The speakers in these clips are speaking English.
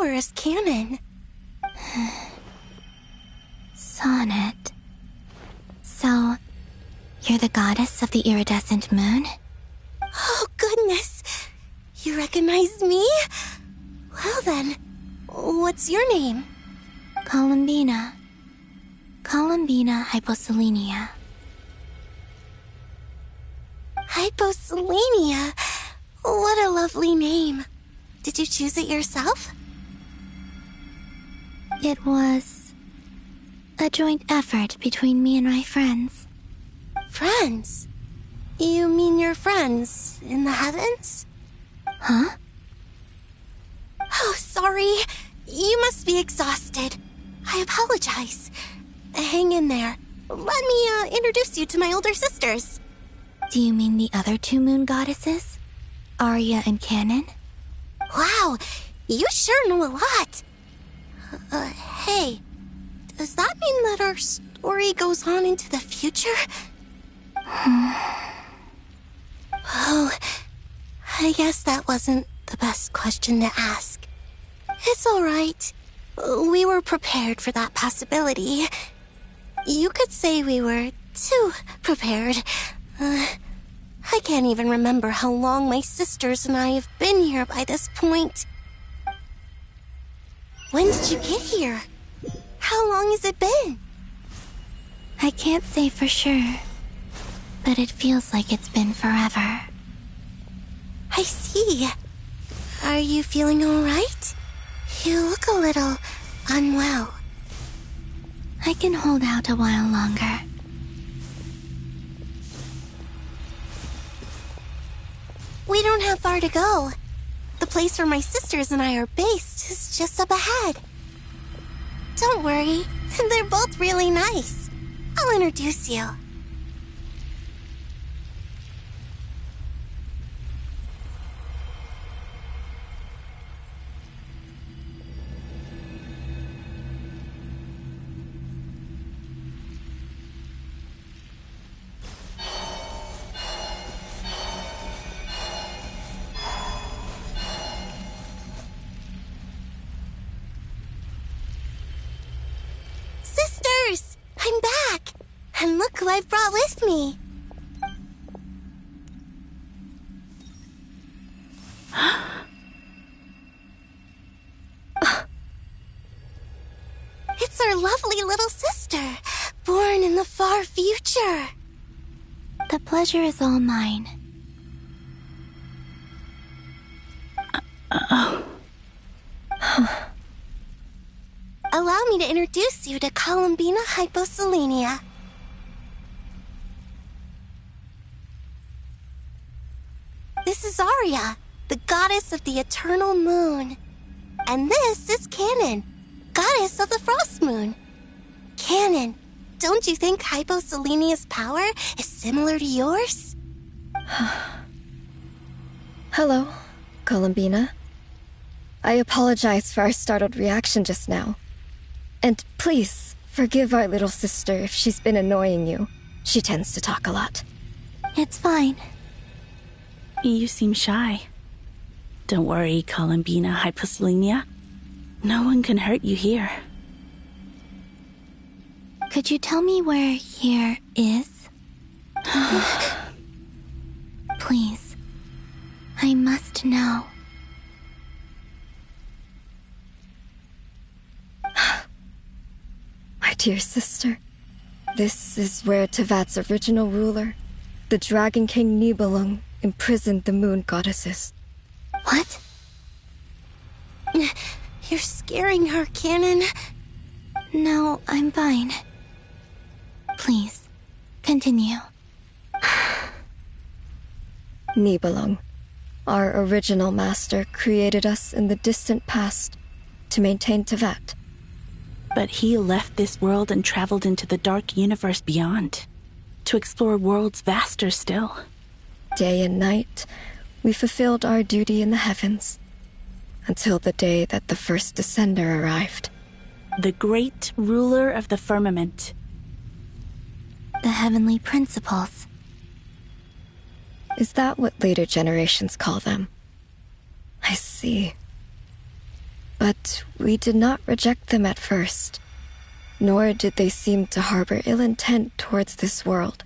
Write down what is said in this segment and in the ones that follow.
power is canon. Sonnet. So, you're the goddess of the iridescent moon? Oh, goodness. You recognize me? Well then, what's your name? Columbina. Columbina Hyposelenia. Hyposelenia? What a lovely name. Did you choose it yourself? It was a joint effort between me and my friends. Friends? You mean your friends in the heavens? Huh? Oh, sorry. You must be exhausted. I apologize. Hang in there. Let me introduce you to my older sisters. Do you mean the other two moon goddesses? Arya and Canon? Wow, you sure know a lot. Hey, does that mean that our story goes on into the future? Oh, I guess that wasn't the best question to ask. It's all right. We were prepared for that possibility. You could say we were too prepared. I can't even remember how long my sisters and I have been here by this point. When did you get here? How long has it been? I can't say for sure, but it feels like it's been forever. I see. Are you feeling all right? You look a little unwell. I can hold out a while longer. We don't have far to go. The place where my sisters and I are based is just up ahead. Don't worry, they're both really nice. I'll introduce you. Sisters! I'm back! And look who I've brought with me! It's our lovely little sister, born in the far future. The pleasure is all mine. Allow me to introduce you to Columbina Hyposelenia. This is Arya, the goddess of the eternal moon. And this is Canon, goddess of the frost moon. Canon, don't you think Hyposelenia's power is similar to yours? Hello, Columbina. I apologize for our startled reaction just now. And please, forgive our little sister if she's been annoying you. She tends to talk a lot. It's fine. You seem shy. Don't worry, Columbina Hyposelenia. No one can hurt you here. Could you tell me where here is? Please. I must know. My dear sister, this is where Tevat's original ruler, the Dragon King Nibelung, imprisoned the moon goddesses. What? You're scaring her, Canon. No, I'm fine. Please, continue. Nibelung, our original master, created us in the distant past to maintain Tevat. But he left this world and traveled into the dark universe beyond, to explore worlds vaster still. Day and night, we fulfilled our duty in the heavens, until the day that the first Descender arrived. The great ruler of the firmament. The heavenly principles. Is that what later generations call them? I see. But we did not reject them at first, nor did they seem to harbor ill intent towards this world.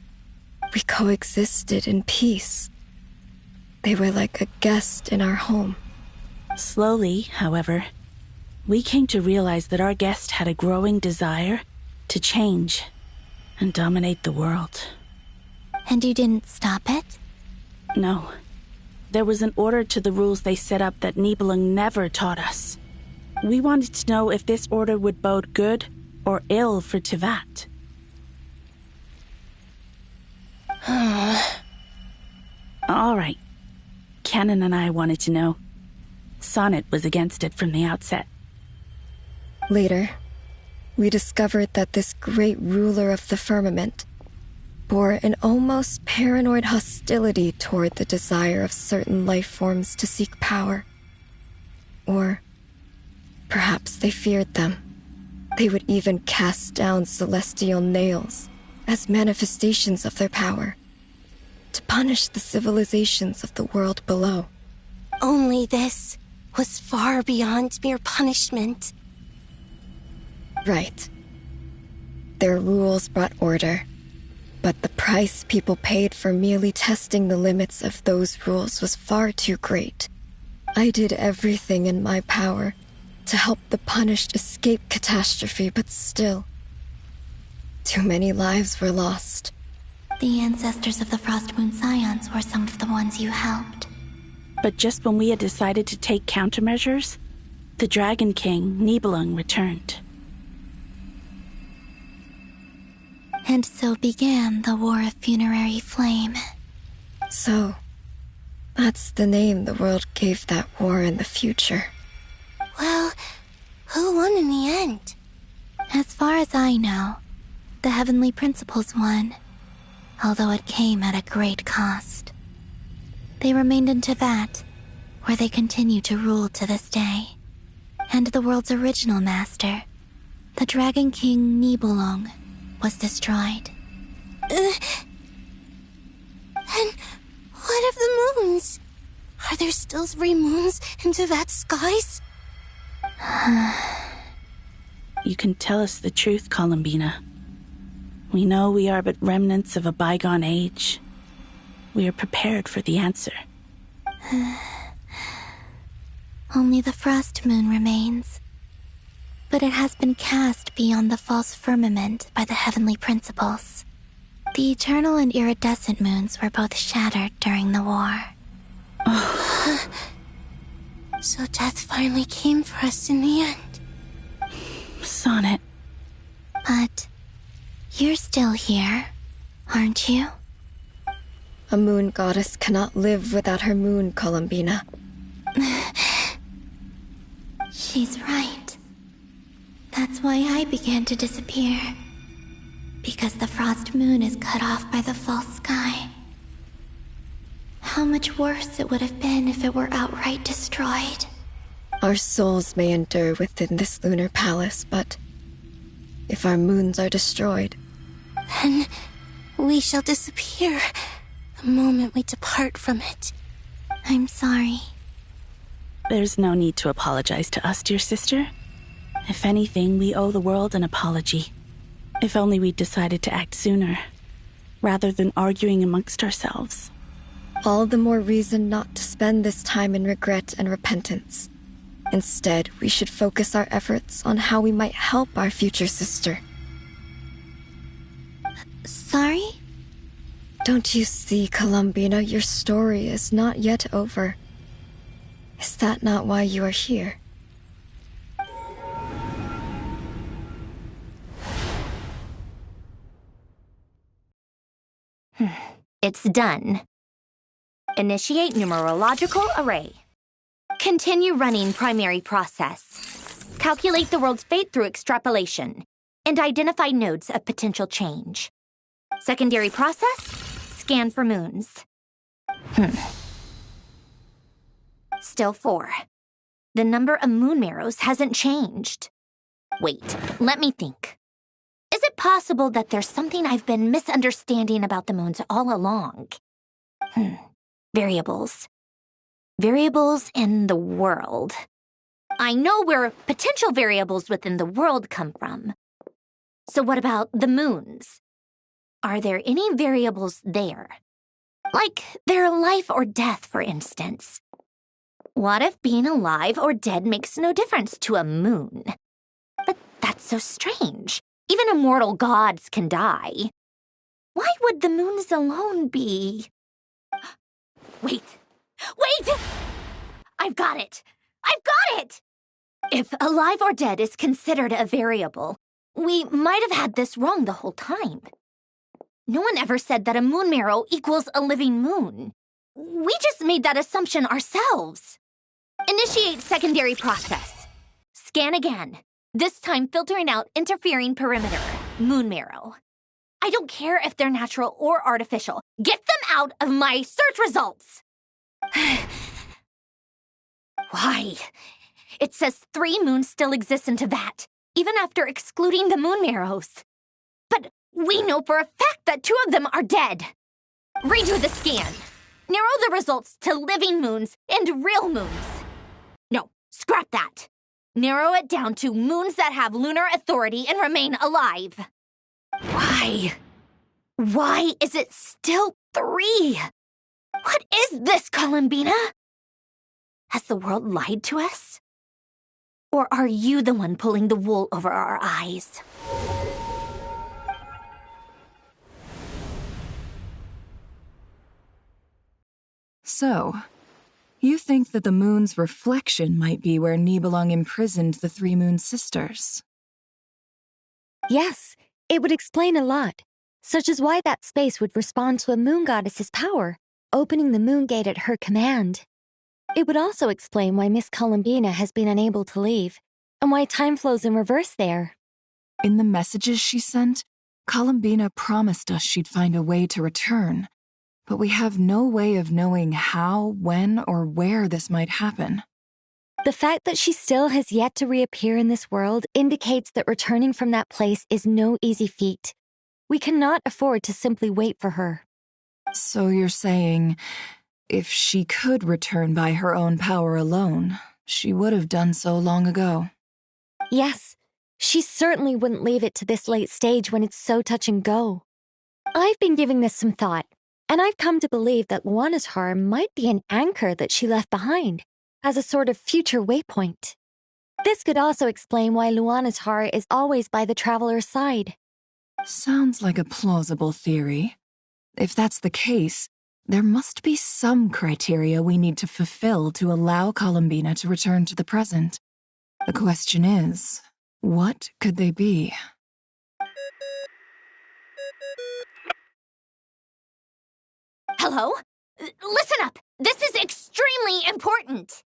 We coexisted in peace. They were like a guest in our home. Slowly, however, we came to realize that our guest had a growing desire to change and dominate the world. And you didn't stop it? No. There was an order to the rules they set up that Nibelung never taught us. We wanted to know if this order would bode good or ill for Tivat. All right. Canon and I wanted to know. Sonnet was against it from the outset. Later, we discovered that this great ruler of the firmament bore an almost paranoid hostility toward the desire of certain life forms to seek power. Or perhaps they feared them. They would even cast down celestial nails as manifestations of their power, to punish the civilizations of the world below. Only this was far beyond mere punishment. Right. Their rules brought order, but the price people paid for merely testing the limits of those rules was far too great. I did everything in my power to help the punished escape catastrophe, but still, too many lives were lost. The ancestors of the Frost Moon Scions were some of the ones you helped. But just when we had decided to take countermeasures, the Dragon King, Nibelung, returned. And so began the War of Funerary Flame. So, that's the name the world gave that war in the future. Well, who won in the end? As far as I know, the Heavenly Principles won, although it came at a great cost. They remained in Tivat, where they continue to rule to this day. And the world's original master, the Dragon King Nibelung, was destroyed. And what of the moons? Are there still 3 moons in Tivat's skies? You can tell us the truth, Columbina. We know we are but remnants of a bygone age. We are prepared for the answer. Only the Frost Moon remains. But it has been cast beyond the false firmament by the Heavenly Principles. The eternal and iridescent moons were both shattered during the war. So death finally came for us in the end. Sonnet. But you're still here, aren't you? A moon goddess cannot live without her moon, Columbina. She's right. That's why I began to disappear. Because the Frost Moon is cut off by the false sky. How much worse it would have been if it were outright destroyed. Our souls may endure within this lunar palace, but if our moons are destroyed, Then we shall disappear the moment we depart from it. I'm sorry. There's no need to apologize to us, dear sister. If anything, we owe the world an apology. If only we'd decided to act sooner, rather than arguing amongst ourselves. all the more reason not to spend this time in regret and repentance. Instead, we should focus our efforts on how we might help our future sister. Sorry? Don't you see, Columbina, your story is not yet over. Is that not why you are here? It's done. Initiate numerological array. Continue running primary process. Calculate the world's fate through extrapolation, and identify nodes of potential change. Secondary process, scan for moons. Still 4. The number of moon marrows hasn't changed. Wait, let me think. Is it possible that there's something I've been misunderstanding about the moons all along? Variables. Variables in the world. I know where potential variables within the world come from. So what about the moons? Are there any variables there? Like their life or death, for instance. What if being alive or dead makes no difference to a moon? But that's so strange. Even immortal gods can die. Why would the moons alone be... Wait! I've got it! If alive or dead is considered a variable, we might have had this wrong the whole time. No one ever said that a moon marrow equals a living moon. We just made that assumption ourselves. Initiate secondary process. Scan again. This time filtering out interfering perimeter, moon marrow. I don't care if they're natural or artificial. Get them out of my search results! Why? It says 3 moons still exist in Teyvat, even after excluding the moon marrows. But we know for a fact that 2 of them are dead. Redo the scan. Narrow the results to living moons and real moons. No, scrap that. Narrow it down to moons that have lunar authority and remain alive. Why? Why is it still 3? What is this, Columbina? Has the world lied to us? Or are you the one pulling the wool over our eyes? So, you think that the moon's reflection might be where Nibelung imprisoned the 3 moon sisters? Yes, it would explain a lot, such as why that space would respond to a moon goddess's power, opening the moon gate at her command. It would also explain why Miss Columbina has been unable to leave, and why time flows in reverse there. In the messages she sent, Columbina promised us she'd find a way to return, but we have no way of knowing how, when, or where this might happen. The fact that she still has yet to reappear in this world indicates that returning from that place is no easy feat. We cannot afford to simply wait for her. So you're saying, if she could return by her own power alone, she would have done so long ago? Yes, she certainly wouldn't leave it to this late stage when it's so touch and go. I've been giving this some thought, and I've come to believe that Luana's harm might be an anchor that she left behind, as a sort of future waypoint. This could also explain why Luana's heart is always by the traveler's side. Sounds like a plausible theory. If that's the case, there must be some criteria we need to fulfill to allow Columbina to return to the present. The question is, what could they be? Hello? Listen up! This is extremely important!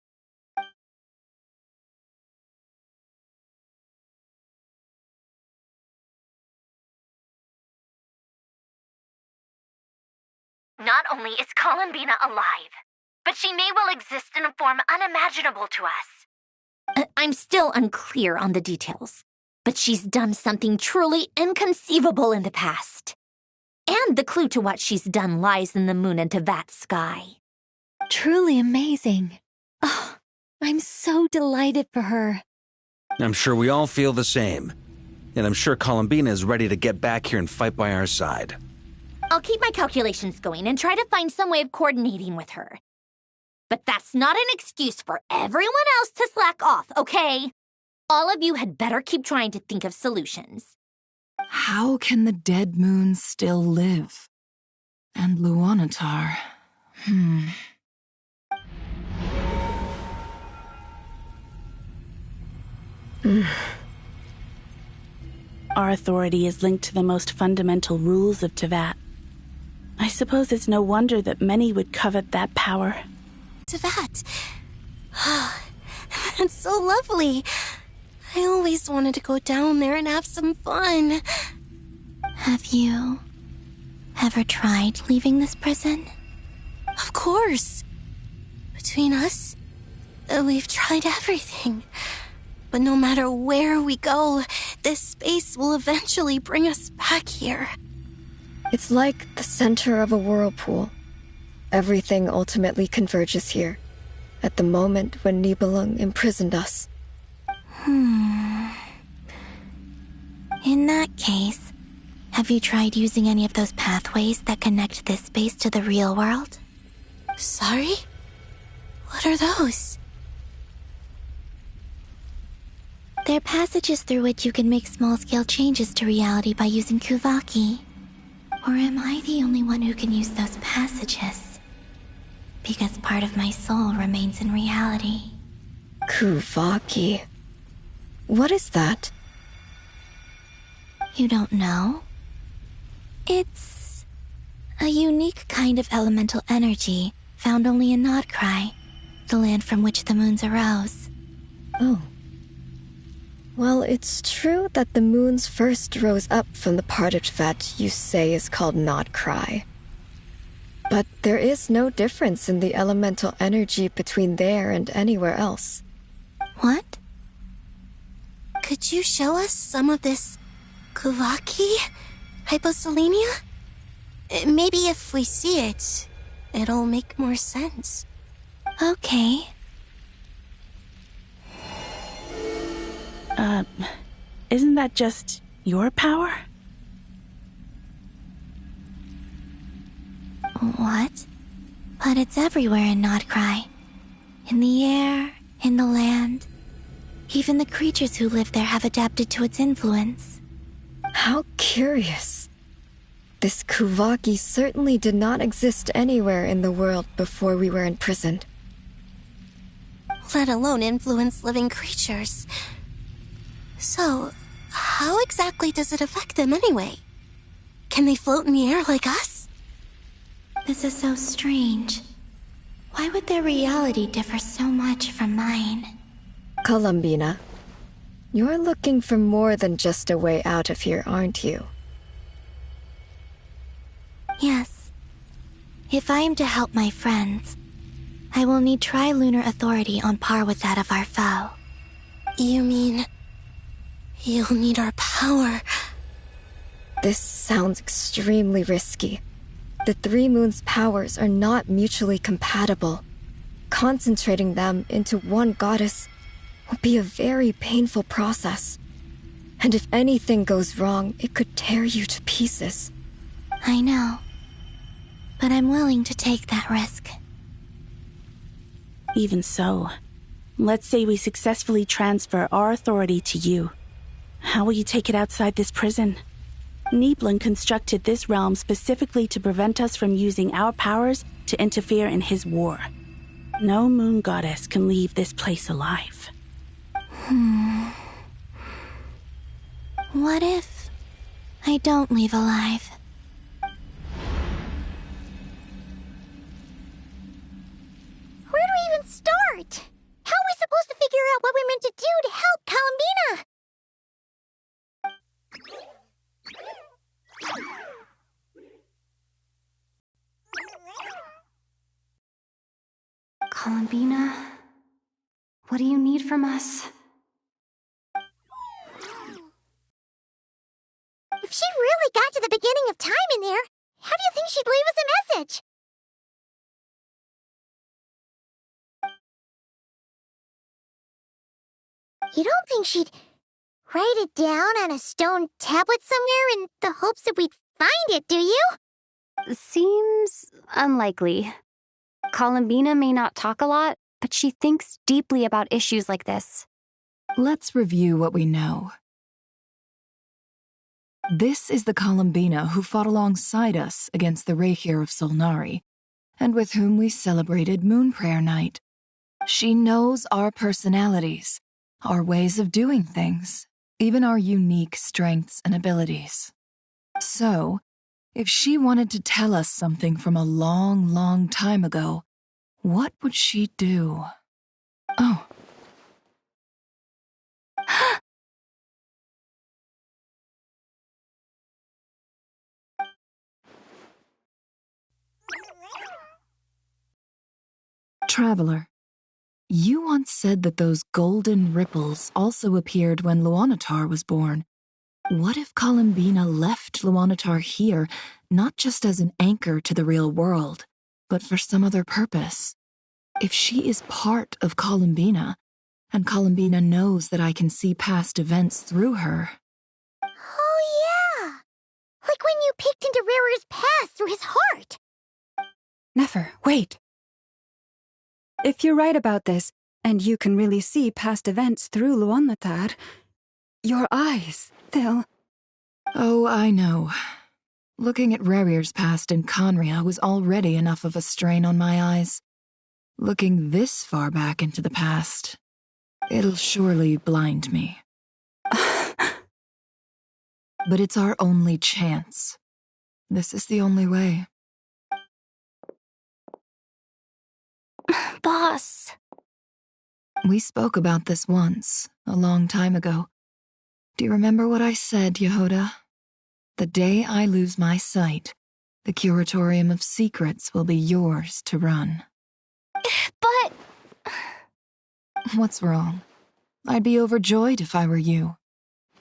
Not only is Columbina alive, but she may well exist in a form unimaginable to us. I'm still unclear on the details, but she's done something truly inconceivable in the past. And the clue to what she's done lies in the moon and Teyvat sky. Truly amazing. Oh, I'm so delighted for her. I'm sure we all feel the same. And I'm sure Columbina is ready to get back here and fight by our side. I'll keep my calculations going and try to find some way of coordinating with her. But that's not an excuse for everyone else to slack off, okay? All of you had better keep trying to think of solutions. How can the dead moon still live? And Luanatar... Our authority is linked to the most fundamental rules of Teyvat. I suppose it's no wonder that many would covet that power. Teyvat. That's so lovely. I always wanted to go down there and have some fun. Have you ever tried leaving this prison? Of course. Between us, we've tried everything. But no matter where we go, this space will eventually bring us back here. It's like the center of a whirlpool. Everything ultimately converges here, at the moment when Nibelung imprisoned us. In that case, have you tried using any of those pathways that connect this space to the real world? Sorry? What are those? They're passages through which you can make small-scale changes to reality by using Kuvaki. Or am I the only one who can use those passages? Because part of my soul remains in reality. Kuvaki. What is that? You don't know? It's a unique kind of elemental energy found only in Nodcry, the land from which the moons arose. Oh. Well, it's true that the moons first rose up from the part of Tibet you say is called Nodcry. But there is no difference in the elemental energy between there and anywhere else. What? Could you show us some of this Kuvaki hyposelenia? Maybe if we see it, it'll make more sense. Okay. Isn't that just your power? What? But it's everywhere in Nodcry. In the air, in the land. Even the creatures who live there have adapted to its influence. How curious. This Kuvaki certainly did not exist anywhere in the world before we were imprisoned. Let alone influence living creatures. So, how exactly does it affect them anyway? Can they float in the air like us? This is so strange. Why would their reality differ so much from mine? Columbina, you're looking for more than just a way out of here, aren't you? Yes. If I am to help my friends, I will need tri-lunar authority on par with that of our foe. You mean... you'll need our power? This sounds extremely risky. The three moons' powers are not mutually compatible. Concentrating them into one goddess will be a very painful process. And if anything goes wrong, it could tear you to pieces. I know. But I'm willing to take that risk. Even so, let's say we successfully transfer our authority to you. How will you take it outside this prison? Niblin constructed this realm specifically to prevent us from using our powers to interfere in his war. No moon goddess can leave this place alive. What if I don't leave alive? Where do we even start? How are we supposed to figure out what we're meant to do to help Columbina? Columbina, what do you need from us? If she really got to the beginning of time in there, how do you think she'd leave us a message? You don't think she'd write it down on a stone tablet somewhere in the hopes that we'd find it, do you? Seems unlikely. Columbina may not talk a lot, but she thinks deeply about issues like this. Let's review what we know. This is the Columbina who fought alongside us against the Reikir of Solnari, and with whom we celebrated Moon Prayer Night. She knows our personalities, our ways of doing things, even our unique strengths and abilities. So, if she wanted to tell us something from a long, long time ago, what would she do? Oh. Traveler, you once said that those golden ripples also appeared when Luanatar was born. What if Columbina left Luanatar here, not just as an anchor to the real world, but for some other purpose? If she is part of Columbina, And Columbina knows that I can see past events through her. Oh, yeah. Like when you peeked into Rarer's past through his heart. Nefer, wait. If you're right about this, and you can really see past events through Luonlatar, your eyes, they'll... Oh, I know. Looking at Rerir's past in Conria was already enough of a strain on my eyes. Looking this far back into the past, it'll surely blind me. But it's our only chance. This is the only way. Boss. We spoke about this once, a long time ago. Do you remember what I said, Yehoda? The day I lose my sight, the Curatorium of Secrets will be yours to run. But... What's wrong? I'd be overjoyed if I were you.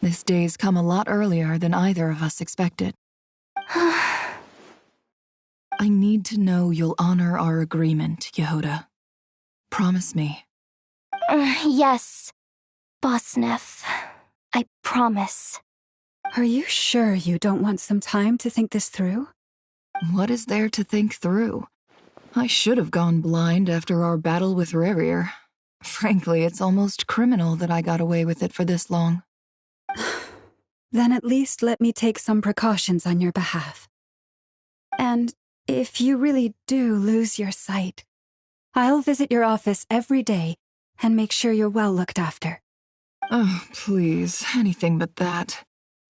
This day's come a lot earlier than either of us expected. I need to know you'll honor our agreement, Yehoda. Promise me. Yes, Boss Neff. I promise. Are you sure you don't want some time to think this through? What is there to think through? I should have gone blind after our battle with Rerir. Frankly, it's almost criminal that I got away with it for this long. Then at least let me take some precautions on your behalf. And if you really do lose your sight, I'll visit your office every day and make sure you're well looked after. Oh, please, anything but that.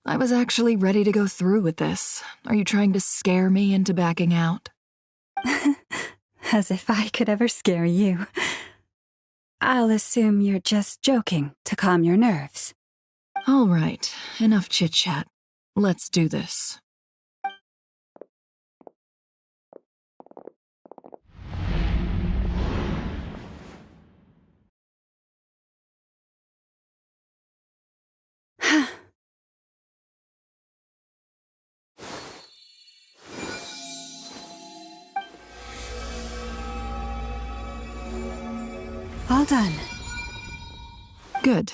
I was actually ready to go through with this. Are you trying to scare me into backing out? As if I could ever scare you. I'll assume you're just joking to calm your nerves. All right, enough chit-chat. Let's do this. All done. Good.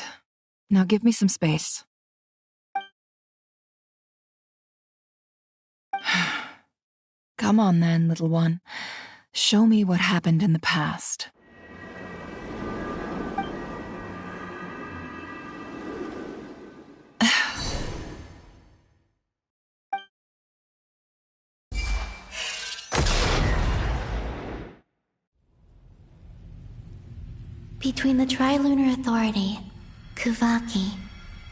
Now give me some space. Come on then, little one. Show me what happened in the past. Between the Trilunar Authority, Kuvaki,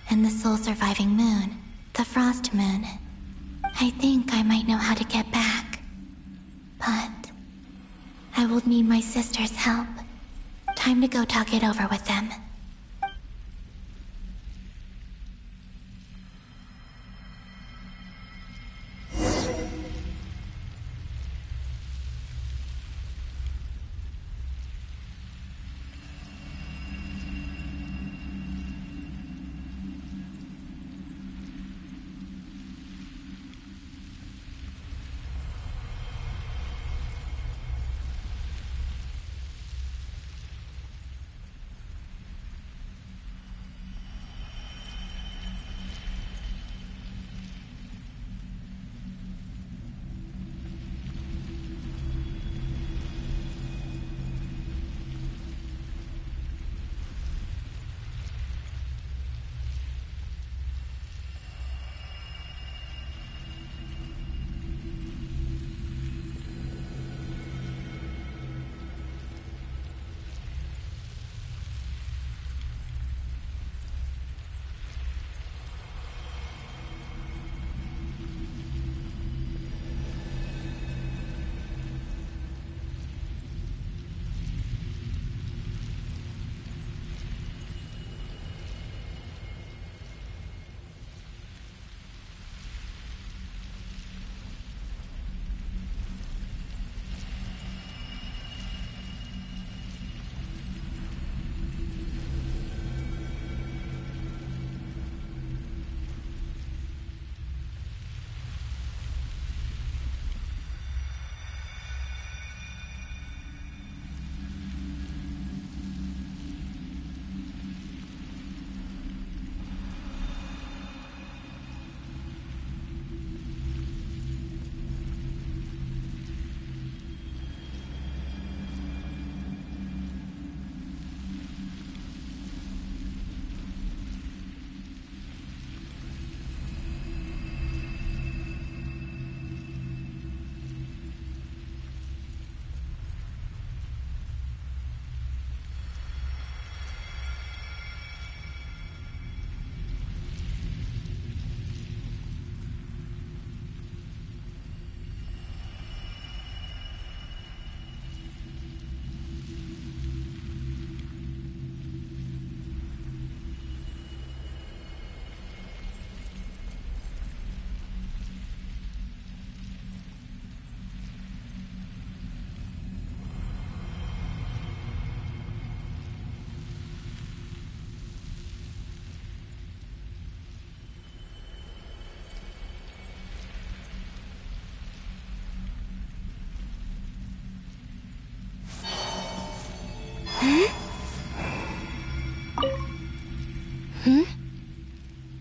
and the sole-surviving moon, the Frost Moon, I think I might know how to get back. But I will need my sister's help. Time to go talk it over with them.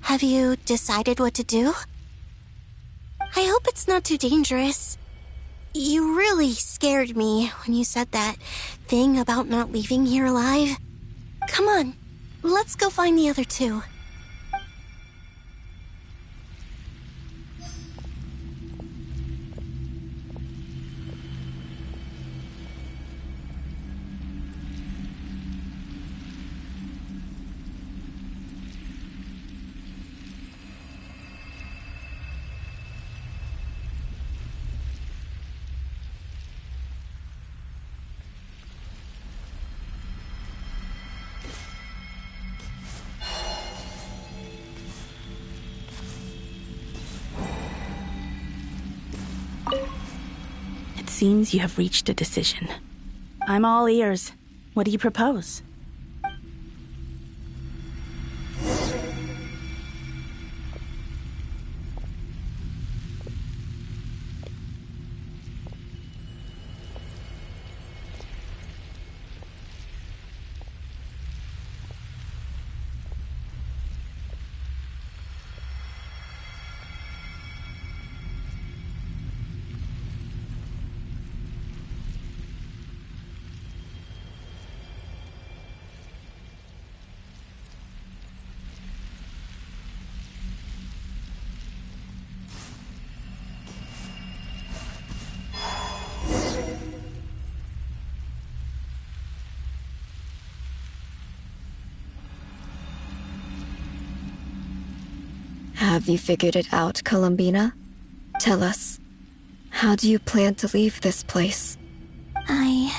Have you decided what to do? I hope it's not too dangerous. You really scared me when you said that thing about not leaving here alive. Come on, let's go find the other two. It seems you have reached a decision. I'm all ears. What do you propose? Have you figured it out, Columbina? Tell us, how do you plan to leave this place? I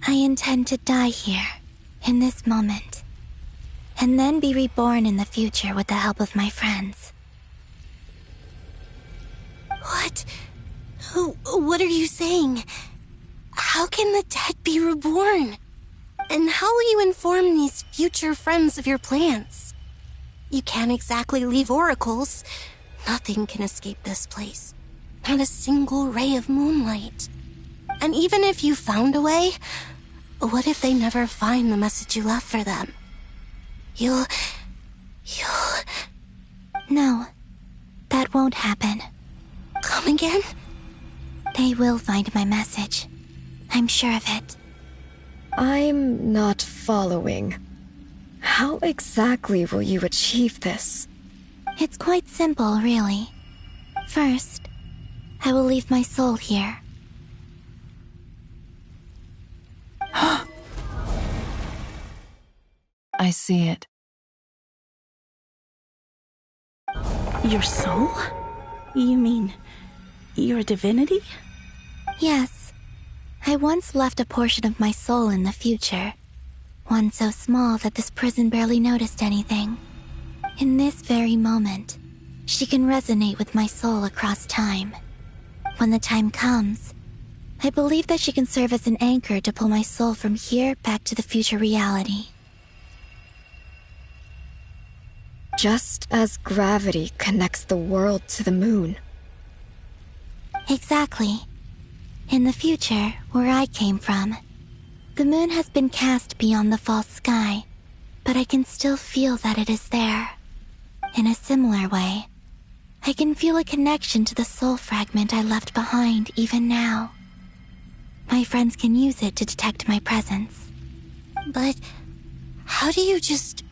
intend to die here, in this moment, and then be reborn in the future with the help of my friends. What? What are you saying? How can the dead be reborn? And how will you inform these future friends of your plans? You can't exactly leave oracles. Nothing can escape this place. Not a single ray of moonlight. And even if you found a way, what if they never find the message you left for them? You'll... No, that won't happen. Come again? They will find my message. I'm sure of it. I'm not following. How exactly will you achieve this? It's quite simple, really. First, I will leave my soul here. I see it. Your soul? You mean you're a divinity? Yes. I once left a portion of my soul in the future. One so small that this prison barely noticed anything. In this very moment, she can resonate with my soul across time. When the time comes, I believe that she can serve as an anchor to pull my soul from here back to the future reality. Just as gravity connects the world to the moon. Exactly. In the future, where I came from, the moon has been cast beyond the false sky, but I can still feel that it is there. In a similar way, I can feel a connection to the soul fragment I left behind even now. My friends can use it to detect my presence. But how do you just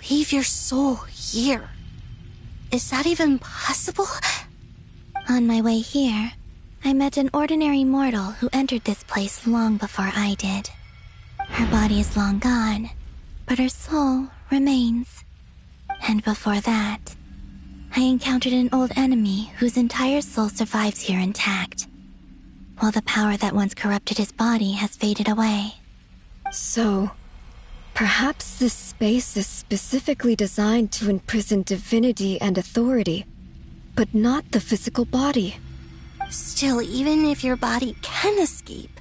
leave your soul here? Is that even possible? On my way here, I met an ordinary mortal who entered this place long before I did. Her body is long gone, but her soul remains. And before that, I encountered an old enemy whose entire soul survives here intact, while the power that once corrupted his body has faded away. So, perhaps this space is specifically designed to imprison divinity and authority, but not the physical body. Still, even if your body can escape,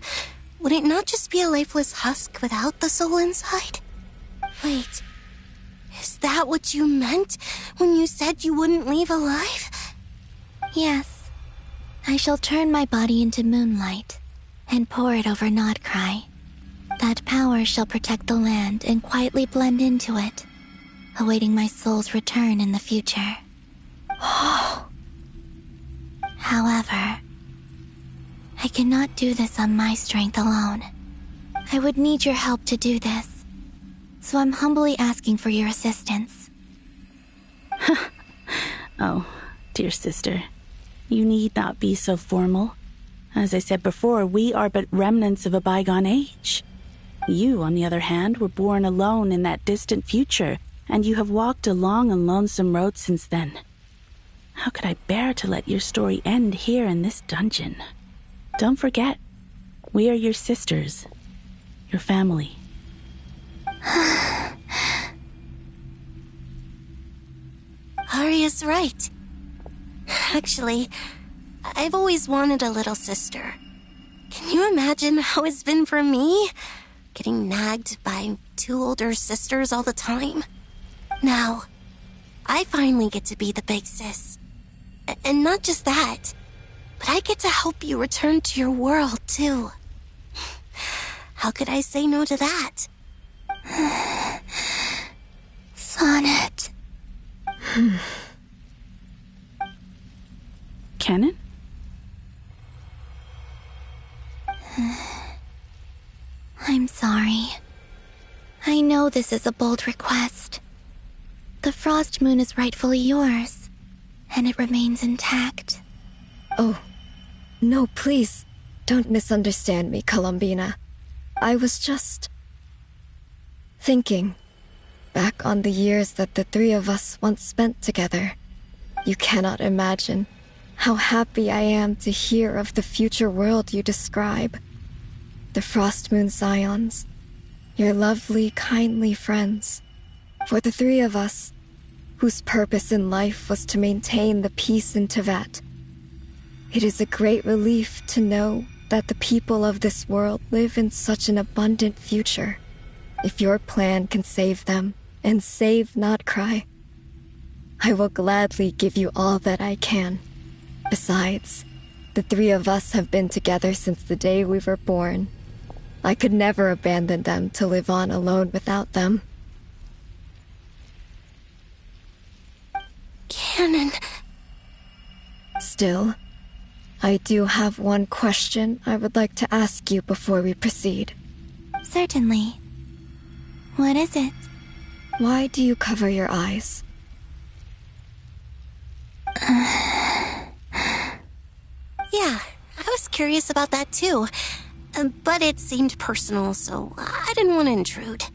would it not just be a lifeless husk without the soul inside? Wait, is that what you meant when you said you wouldn't leave alive? Yes, I shall turn my body into moonlight and pour it over Nodcry. That power shall protect the land and quietly blend into it, awaiting my soul's return in the future. However, I cannot do this on my strength alone. I would need your help to do this, so I'm humbly asking for your assistance. Oh, dear sister, you need not be so formal. As I said before, we are but remnants of a bygone age. You, on the other hand, were born alone in that distant future, and you have walked a long and lonesome road since then. How could I bear to let your story end here in this dungeon? Don't forget, we are your sisters, your family. Arya's right. Actually, I've always wanted a little sister. Can you imagine how it's been for me? Getting nagged by 2 older sisters all the time. Now, I finally get to be the big sis. And not just that, but I get to help you return to your world, too. How could I say no to that? Sonnet. Canon? I'm sorry. I know this is a bold request. The Frost Moon is rightfully yours, and it remains intact. Oh, no, please, don't misunderstand me, Columbina. I was just thinking back on the years that the 3 of us once spent together. You cannot imagine how happy I am to hear of the future world you describe. The Frost Moon Scions, your lovely, kindly friends. For the 3 of us, whose purpose in life was to maintain the peace in Tevat. It is a great relief to know that the people of this world live in such an abundant future. If your plan can save them, and save not cry, I will gladly give you all that I can. Besides, the 3 of us have been together since the day we were born. I could never abandon them to live on alone without them. Canon. Still, I do have one question I would like to ask you before we proceed. Certainly. What is it? Why do you cover your eyes? Yeah, I was curious about that too. But it seemed personal, so I didn't want to intrude.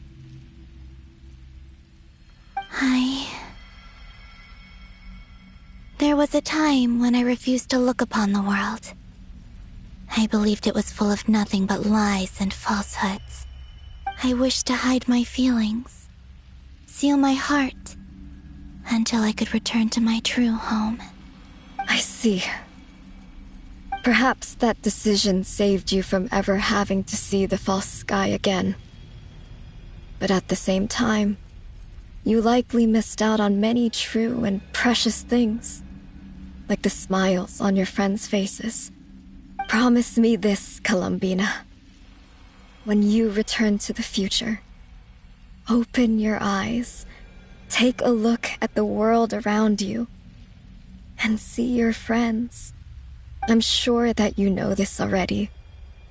There was a time when I refused to look upon the world. I believed it was full of nothing but lies and falsehoods. I wished to hide my feelings, seal my heart, until I could return to my true home. I see. Perhaps that decision saved you from ever having to see the false sky again. But at the same time, you likely missed out on many true and precious things, like the smiles on your friends' faces. Promise me this, Columbina. When you return to the future, open your eyes, take a look at the world around you, and see your friends. I'm sure that you know this already,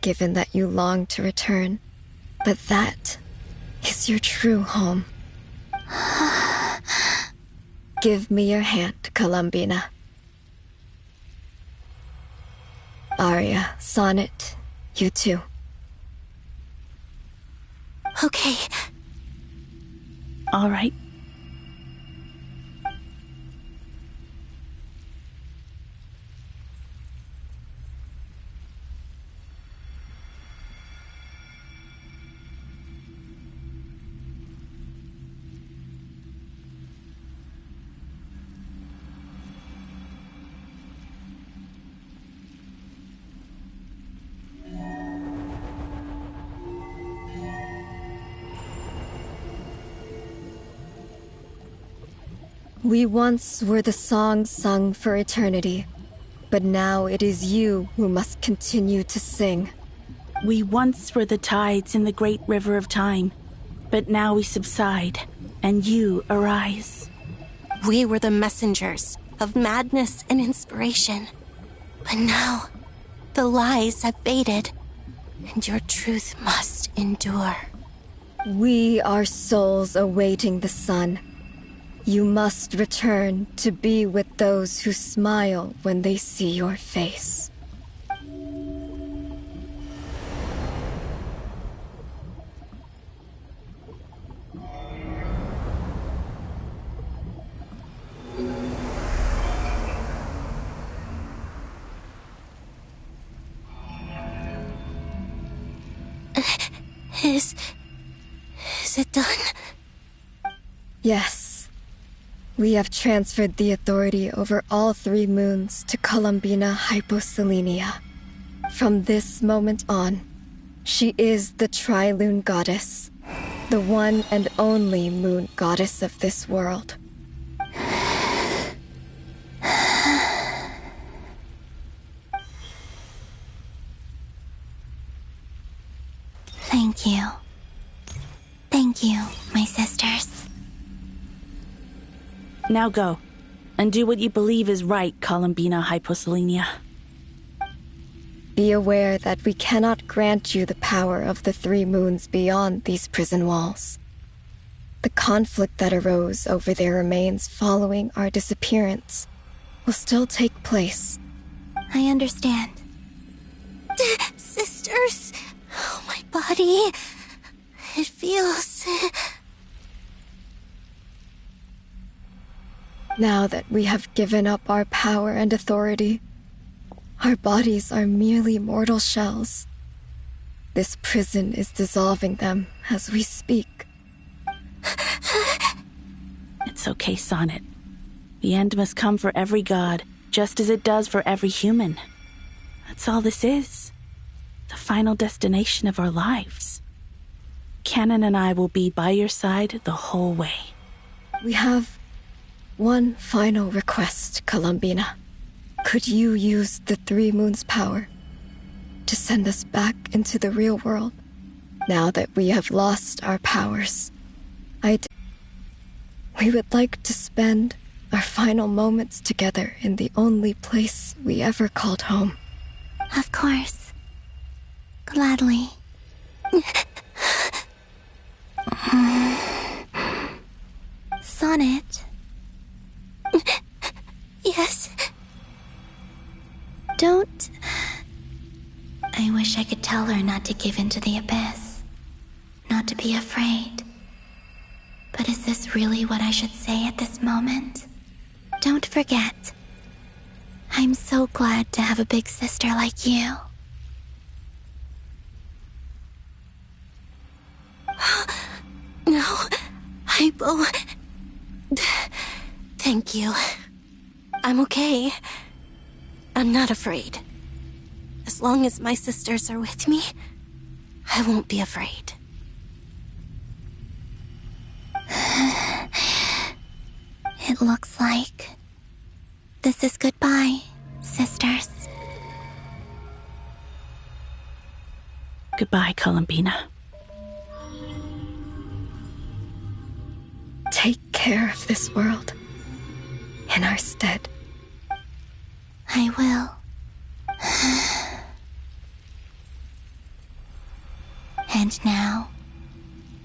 given that you long to return, but that is your true home. Give me your hand, Columbina. Arya, Sonnet, you too. Okay. All right. We once were the songs sung for eternity, but now it is you who must continue to sing. We once were the tides in the great river of time, but now we subside, and you arise. We were the messengers of madness and inspiration. But now, the lies have faded, and your truth must endure. We are souls awaiting the sun. You must return to be with those who smile when they see your face. Is it done? Yes. We have transferred the authority over all 3 moons to Columbina Hyposelenia. From this moment on, she is the Tri-Lune Goddess, the one and only moon goddess of this world. Thank you. Thank you, my sisters. Now go, and do what you believe is right, Columbina Hyposelenia. Be aware that we cannot grant you the power of the 3 moons beyond these prison walls. The conflict that arose over their remains following our disappearance will still take place. I understand. Sisters! Oh, my body. It feels... Now that we have given up our power and authority, our bodies are merely mortal shells. This prison is dissolving them as we speak. It's okay, Sonnet. The end must come for every god, just as it does for every human. That's all this is. The final destination of our lives. Canon and I will be by your side the whole way. We have one final request, Columbina. Could you use the 3 moons' power to send us back into the real world? Now that we have lost our powers, we would like to spend our final moments together in the only place we ever called home. Of course. Gladly. Sonnet. Yes? Don't... I wish I could tell her not to give in to the abyss. Not to be afraid. But is this really what I should say at this moment? Don't forget. I'm so glad to have a big sister like you. No, Hypo. Thank you. I'm okay. I'm not afraid. As long as my sisters are with me, I won't be afraid. It looks like this is goodbye, sisters. Goodbye, Columbina. Take care of this world in our stead. I will. And now,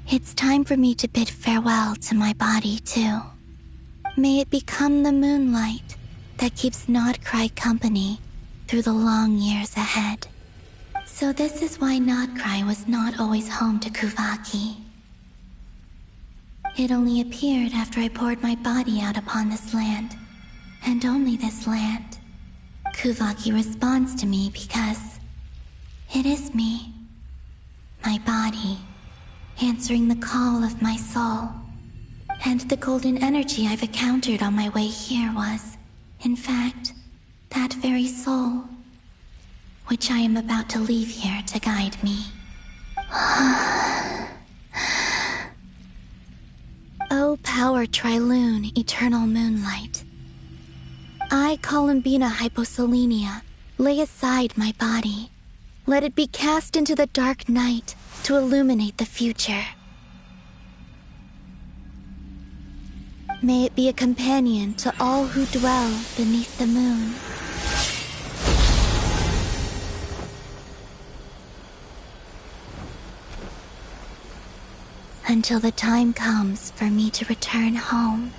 it's time for me to bid farewell to my body, too. May it become the moonlight that keeps Nodcry company through the long years ahead. So this is why Nodcry was not always home to Kuvaki. It only appeared after I poured my body out upon this land, and only this land. Kuvaki responds to me because it is me, my body, answering the call of my soul. And the golden energy I've encountered on my way here was, in fact, that very soul, which I am about to leave here to guide me. O power Tri-Lune, eternal moonlight. I, Columbina Hyposelenia, lay aside my body. Let it be cast into the dark night to illuminate the future. May it be a companion to all who dwell beneath the moon. Until the time comes for me to return home.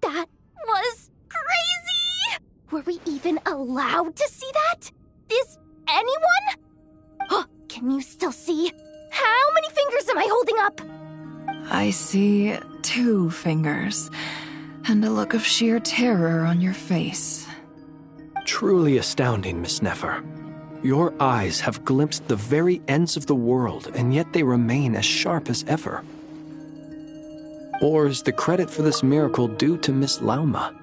That was crazy! Were we even allowed to see that? Is anyone? Oh, can you still see? How many fingers am I holding up? I see 2 fingers, and a look of sheer terror on your face. Truly astounding, Miss Nefer. Your eyes have glimpsed the very ends of the world, and yet they remain as sharp as ever. Or is the credit for this miracle due to Miss Lauma?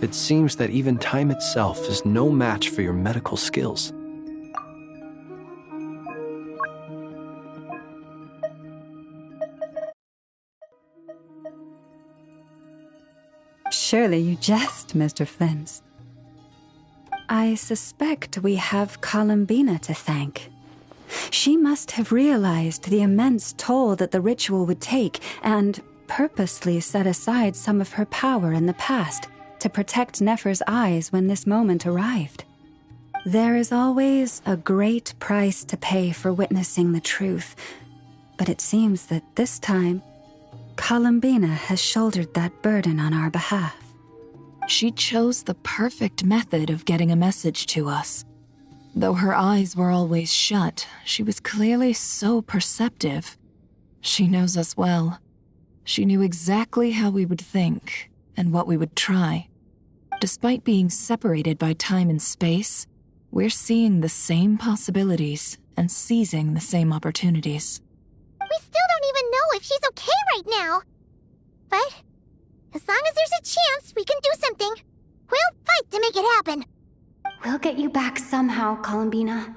It seems that even time itself is no match for your medical skills. Surely you jest, Mr. Flint. I suspect we have Columbina to thank. She must have realized the immense toll that the ritual would take and purposely set aside some of her power in the past to protect Nefer's eyes when this moment arrived. There is always a great price to pay for witnessing the truth, but it seems that this time, Columbina has shouldered that burden on our behalf. She chose the perfect method of getting a message to us. Though her eyes were always shut, she was clearly so perceptive. She knows us well. She knew exactly how we would think and what we would try. Despite being separated by time and space, we're seeing the same possibilities and seizing the same opportunities. We still don't even know if she's okay right now. But as long as there's a chance we can do something, we'll fight to make it happen. We'll get you back somehow, Columbina.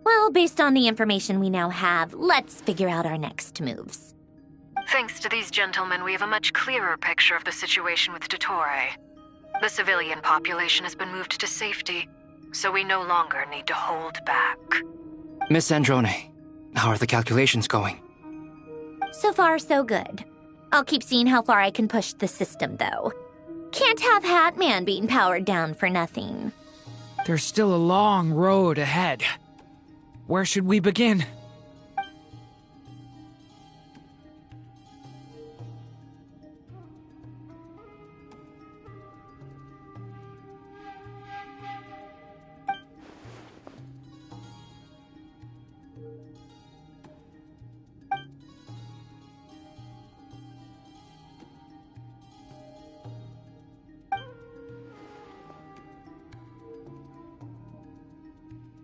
Well, based on the information we now have, let's figure out our next moves. Thanks to these gentlemen, we have a much clearer picture of the situation with Dottore. The civilian population has been moved to safety, so we no longer need to hold back. Miss Androne, how are the calculations going? So far, so good. I'll keep seeing how far I can push the system, though. Can't have Hatman being powered down for nothing. There's still a long road ahead. Where should we begin?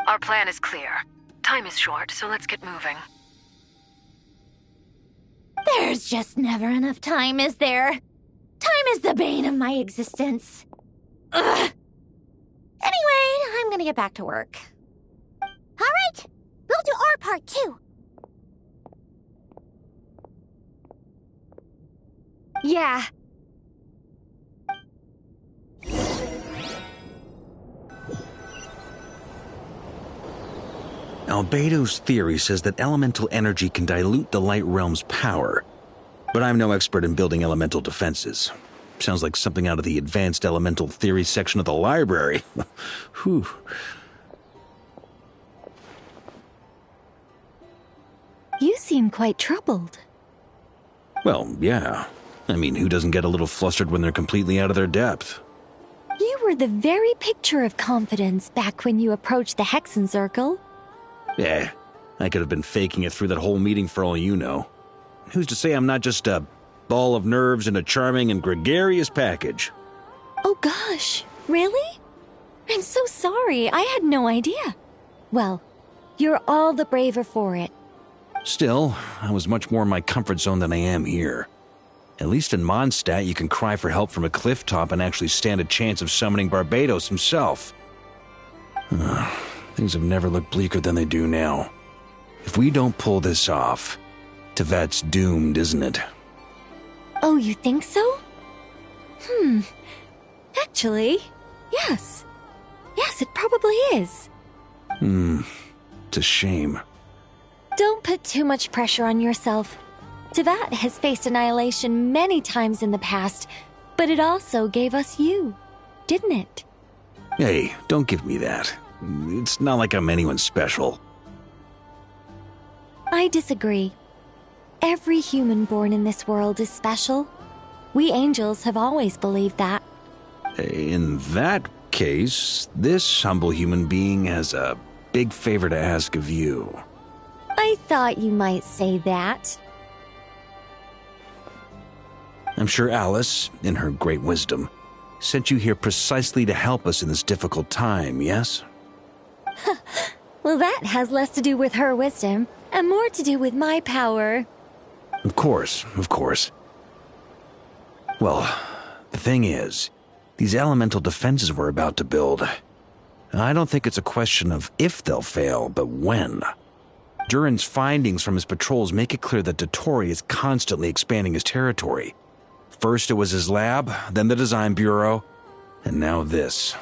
Our plan is clear. Time is short, so let's get moving. There's just never enough time, is there? Time is the bane of my existence. Ugh. Anyway, I'm gonna get back to work. All right, we'll do our part too. Yeah. Albedo's theory says that elemental energy can dilute the light realm's power, but I'm no expert in building elemental defenses. Sounds like something out of the advanced elemental theory section of the library. Whew. You seem quite troubled. Well, yeah. I mean, who doesn't get a little flustered when they're completely out of their depth? You were the very picture of confidence back when you approached the Hexen Circle. Yeah, I could have been faking it through that whole meeting for all you know. Who's to say I'm not just a ball of nerves in a charming and gregarious package? Oh gosh, really? I'm so sorry, I had no idea. Well, you're all the braver for it. Still, I was much more in my comfort zone than I am here. At least in Mondstadt, you can cry for help from a cliff top and actually stand a chance of summoning Barbados himself. Things have never looked bleaker than they do now. If we don't pull this off, Tevat's doomed, isn't it? Oh, you think so? Actually, yes. Yes, it probably is. It's a shame. Don't put too much pressure on yourself. Tevat has faced annihilation many times in the past, but it also gave us you, didn't it? Hey, don't give me that. It's not like I'm anyone special. I disagree. Every human born in this world is special. We angels have always believed that. In that case, this humble human being has a big favor to ask of you. I thought you might say that. I'm sure Alice, in her great wisdom, sent you here precisely to help us in this difficult time, yes? Well, that has less to do with her wisdom and more to do with my power. Of course, of course. Well, the thing is, these elemental defenses we're about to build, I don't think it's a question of if they'll fail, but when. Durin's findings from his patrols make it clear that Dottore is constantly expanding his territory. First it was his lab, then the design bureau, and now this.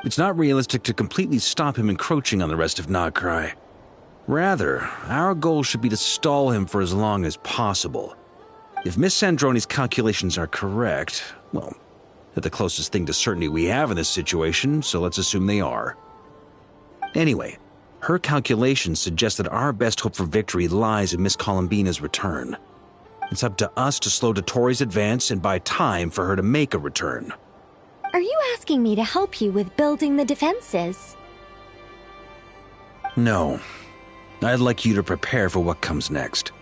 It's not realistic to completely stop him encroaching on the rest of Nagcry. Rather, our goal should be to stall him for as long as possible. If Miss Sandroni's calculations are correct, well, they're the closest thing to certainty we have in this situation, so let's assume they are. Anyway, her calculations suggest that our best hope for victory lies in Miss Columbina's return. It's up to us to slow Dottore's advance and buy time for her to make a return. Are you asking me to help you with building the defenses? No. I'd like you to prepare for what comes next.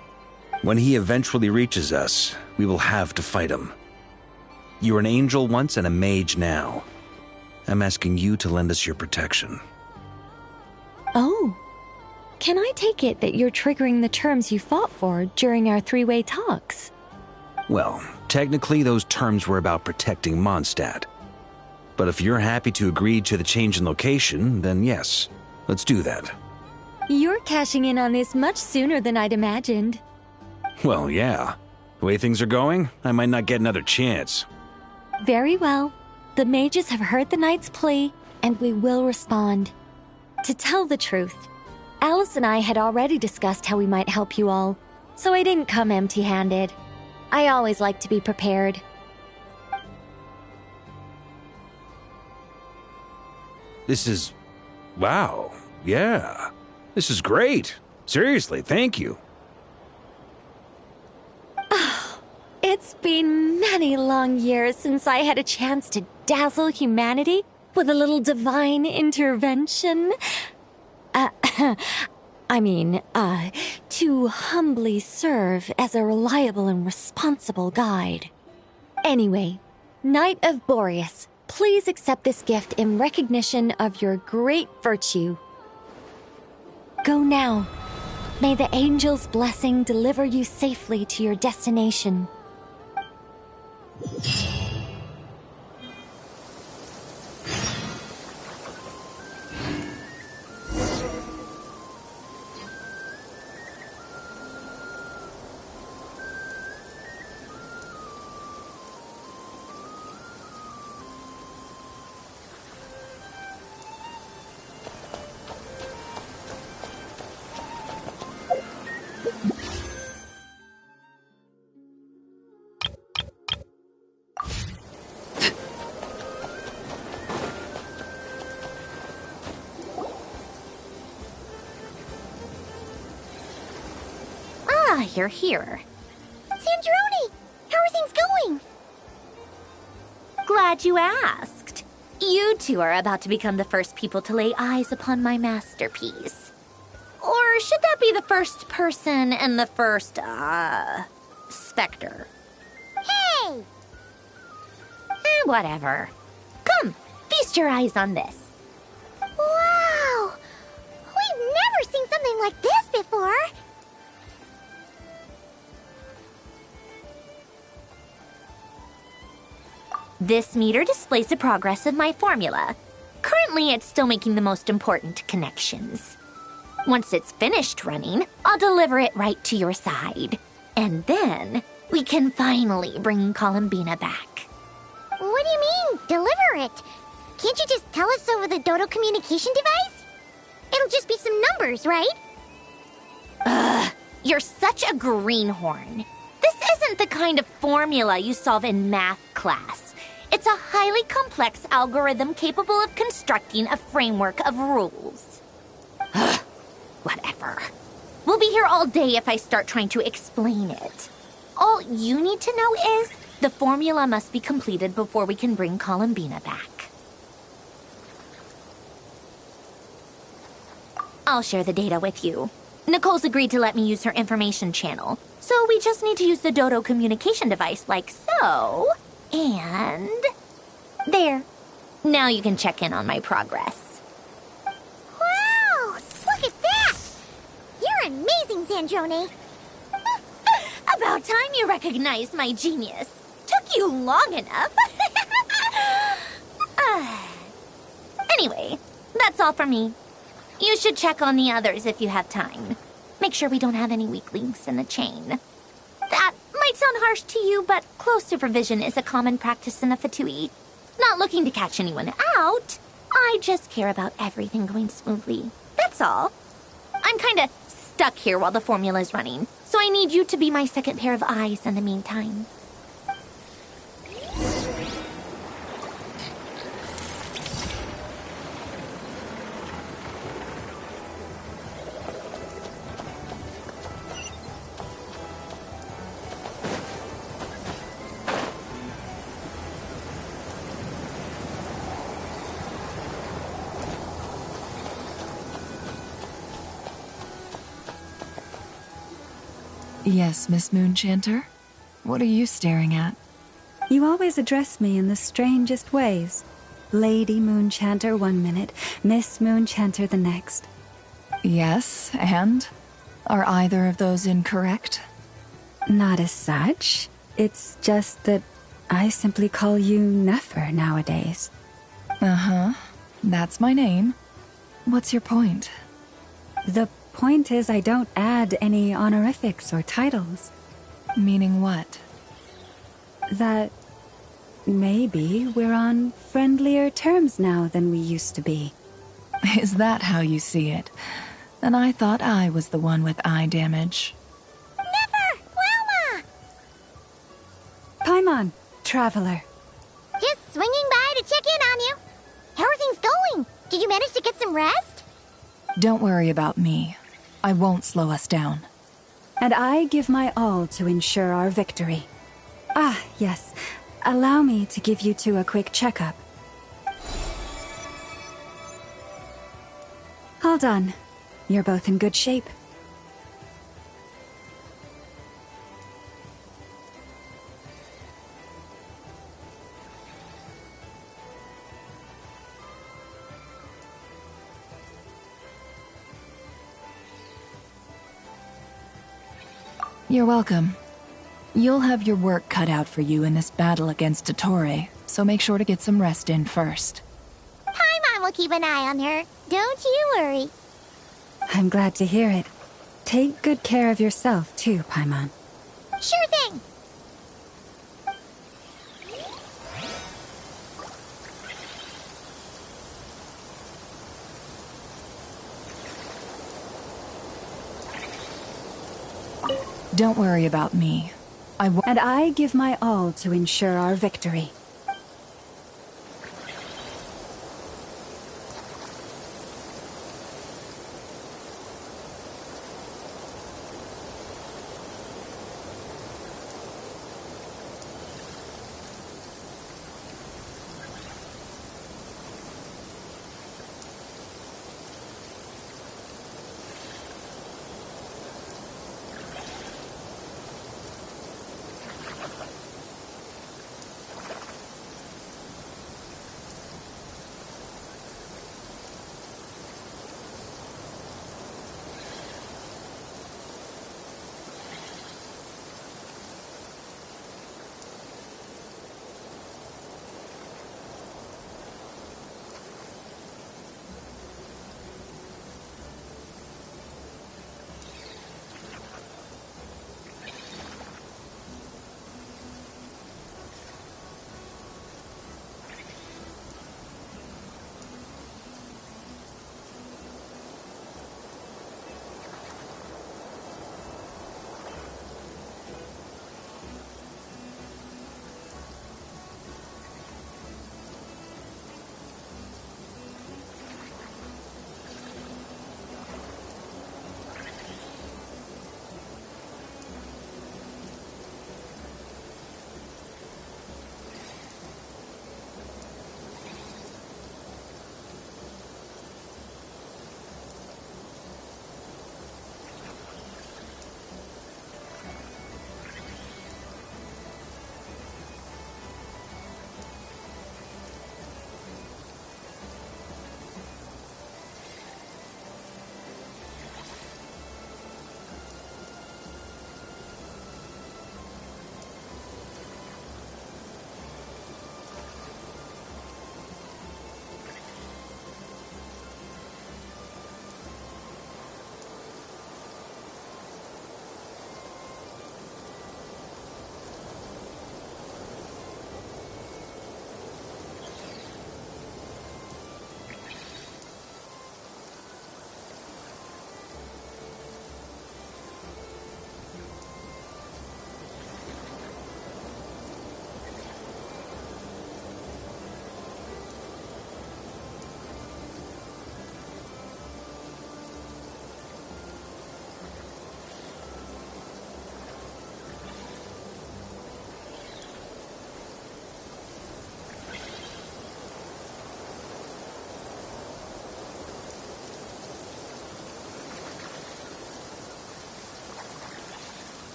When he eventually reaches us, we will have to fight him. You were an angel once and a mage now. I'm asking you to lend us your protection. Oh. Can I take it that you're triggering the terms you fought for during our three-way talks? Well, technically those terms were about protecting Mondstadt. But if you're happy to agree to the change in location, then yes, let's do that. You're cashing in on this much sooner than I'd imagined. Well, yeah. The way things are going, I might not get another chance. Very well. The mages have heard the knight's plea, and we will respond. To tell the truth, Alice and I had already discussed how we might help you all, so I didn't come empty-handed. I always like to be prepared. This is... wow. Yeah. This is great. Seriously, thank you. It's been many long years since I had a chance to dazzle humanity with a little divine intervention. To humbly serve as a reliable and responsible guide. Anyway, Knight of Boreas, please accept this gift in recognition of your great virtue. Go now. May the angel's blessing deliver you safely to your destination. Ah, you're here. Sandrone! How are things going? Glad you asked. You two are about to become the first people to lay eyes upon my masterpiece. Or should that be the first person and the first, specter? Hey! Whatever. Come, feast your eyes on this. Wow! We've never seen something like this before! This meter displays the progress of my formula. Currently, it's still making the most important connections. Once it's finished running, I'll deliver it right to your side. And then, we can finally bring Columbina back. What do you mean, deliver it? Can't you just tell us over the Dodo communication device? It'll just be some numbers, right? Ugh, you're such a greenhorn. This isn't the kind of formula you solve in math class. It's a highly complex algorithm capable of constructing a framework of rules. Ugh, whatever. We'll be here all day if I start trying to explain it. All you need to know is the formula must be completed before we can bring Columbina back. I'll share the data with you. Nicole's agreed to let me use her information channel, so we just need to use the Dodo communication device like so. And there. Now you can check in on my progress. Wow! Look at that! You're amazing, Sandrone. About time you recognized my genius. Took you long enough. Anyway, that's all for me. You should check on the others if you have time. Make sure we don't have any weak links in the chain. That might sound harsh to you, but close supervision is a common practice in the Fatui. Not looking to catch anyone out. I just care about everything going smoothly. That's all. I'm kinda stuck here while the formula's running, so I need you to be my second pair of eyes in the meantime. Yes, Miss Moonchanter? What are you staring at? You always address me in the strangest ways. Lady Moonchanter 1 minute, Miss Moonchanter the next. Yes, and? Are either of those incorrect? Not as such. It's just that I simply call you Nefer nowadays. Uh-huh. That's my name. What's your point? The point is I don't add any honorifics or titles. Meaning what? That maybe we're on friendlier terms now than we used to be. Is that how you see it? And I thought I was the one with eye damage. Never! Wilma! Paimon, traveler. Just swinging by to check in on you. How are things going? Did you manage to get some rest? Don't worry about me. I won't slow us down. And I give my all to ensure our victory. Ah, yes. Allow me to give you two a quick checkup. All done. You're both in good shape. You're welcome. You'll have your work cut out for you in this battle against Dottore, so make sure to get some rest in first. Paimon will keep an eye on her. Don't you worry. I'm glad to hear it. Take good care of yourself, too, Paimon. Sure thing. Don't worry about me. And I give my all to ensure our victory.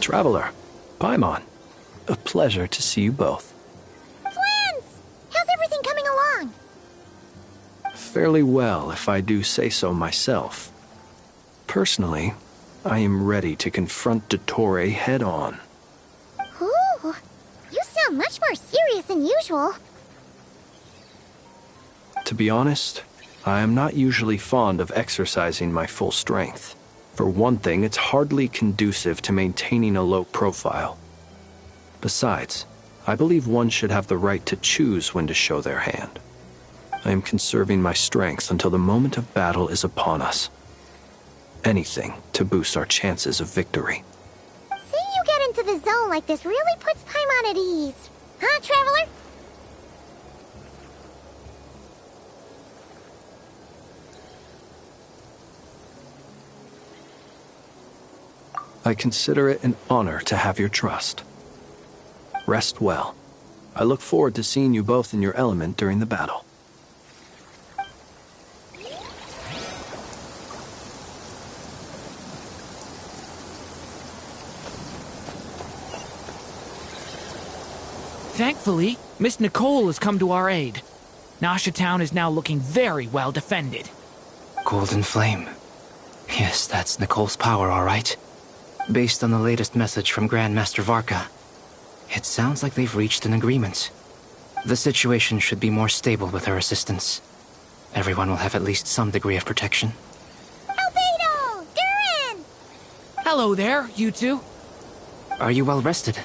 Traveler, Paimon. A pleasure to see you both. Twins! How's everything coming along? Fairly well, if I do say so myself. Personally, I am ready to confront Dottore head-on. Ooh, you sound much more serious than usual. To be honest, I am not usually fond of exercising my full strength. For one thing, it's hardly conducive to maintaining a low profile. Besides, I believe one should have the right to choose when to show their hand. I am conserving my strength until the moment of battle is upon us. Anything to boost our chances of victory. Seeing you get into the zone like this really puts Paimon at ease. Huh, Traveler? I consider it an honor to have your trust. Rest well. I look forward to seeing you both in your element during the battle. Thankfully, Miss Nicole has come to our aid. Nasha Town is now looking very well defended. Golden Flame. Yes, that's Nicole's power, all right. Based on the latest message from Grandmaster Varka, it sounds like they've reached an agreement. The situation should be more stable with her assistance. Everyone will have at least some degree of protection. Albedo! Durin! Hello there, you two. Are you well rested?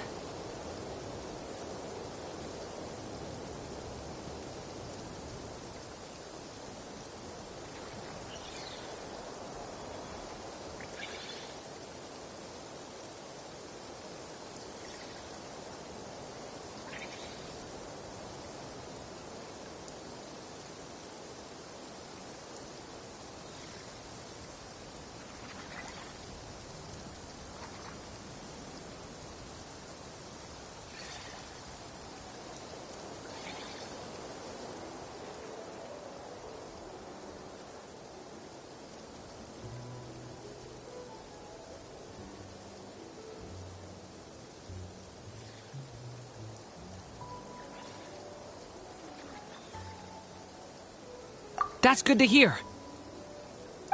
That's good to hear.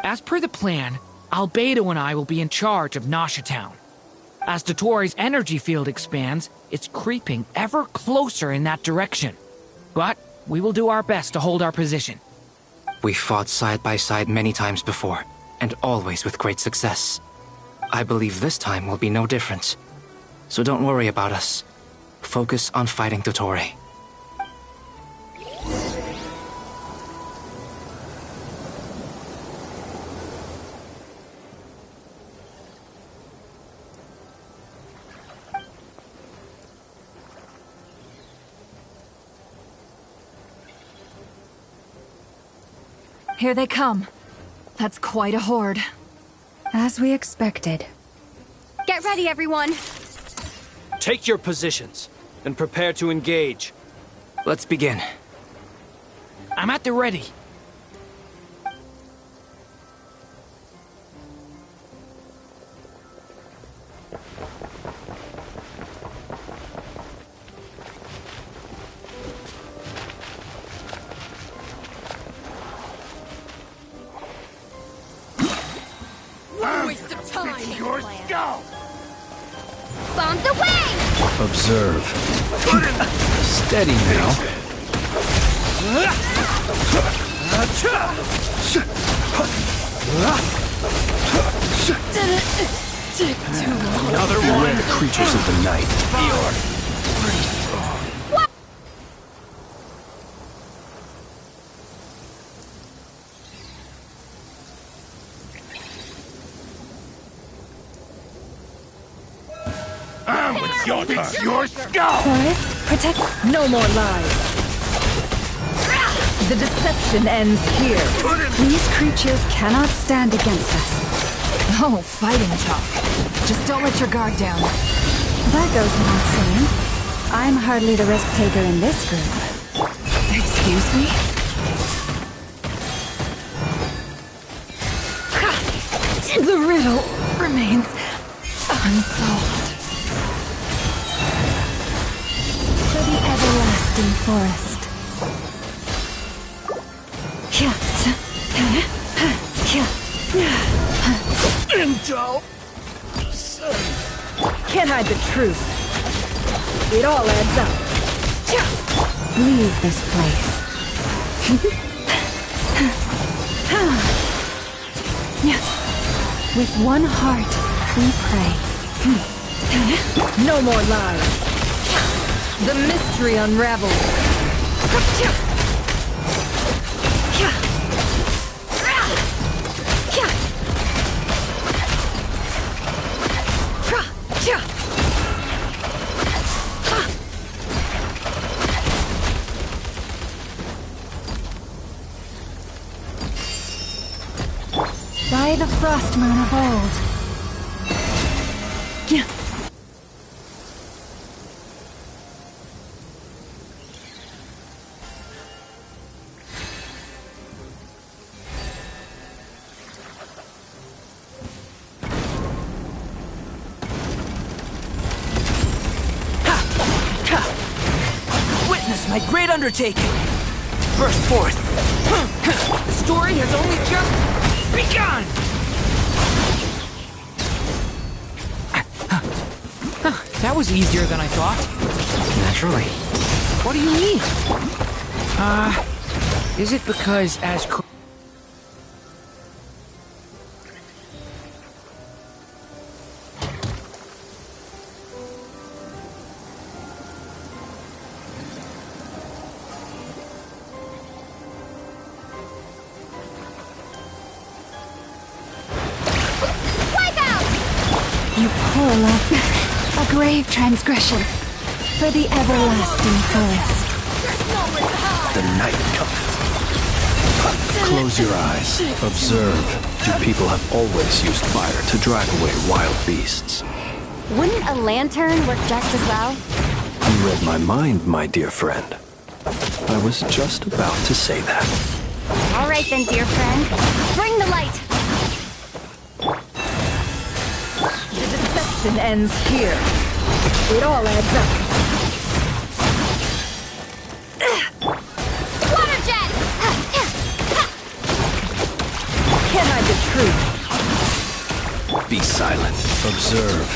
As per the plan, Albedo and I will be in charge of Nasha Town. As Dottore's energy field expands, it's creeping ever closer in that direction. But we will do our best to hold our position. We fought side by side many times before, and always with great success. I believe this time will be no different. So don't worry about us. Focus on fighting Dottore. Here they come. That's quite a horde. As we expected. Get ready, everyone. Take your positions, and prepare to engage. Let's begin. I'm at the ready. Bombs away! Observe. Steady now. Another one. Beware the creatures of the night. Your turn. Your skull! Horace, protect. No more lies. The deception ends here. These creatures cannot stand against us. Oh, fighting talk. Just don't let your guard down. That goes without saying. I'm hardly the risk taker in this group. Excuse me? The riddle remains unsolved. everlasting forest. Intel! Can't hide the truth. It all adds up. Leave this place. With one heart, we pray. No more lies. The mystery unravels. By the frost moon of old. Witness my great undertaking. Burst forth. The story has only just begun! That was easier than I thought. Naturally. What do you mean? Is it because as... You poor love. A grave transgression. For the everlasting forest. The night cometh. Close your eyes. Observe. You people have always used fire to drive away wild beasts. Wouldn't a lantern work just as well? You read my mind, my dear friend. I was just about to say that. All right then, dear friend. Bring the light! The deception ends here. It all adds up. Water jet! Can't hide the truth. Be silent. Observe.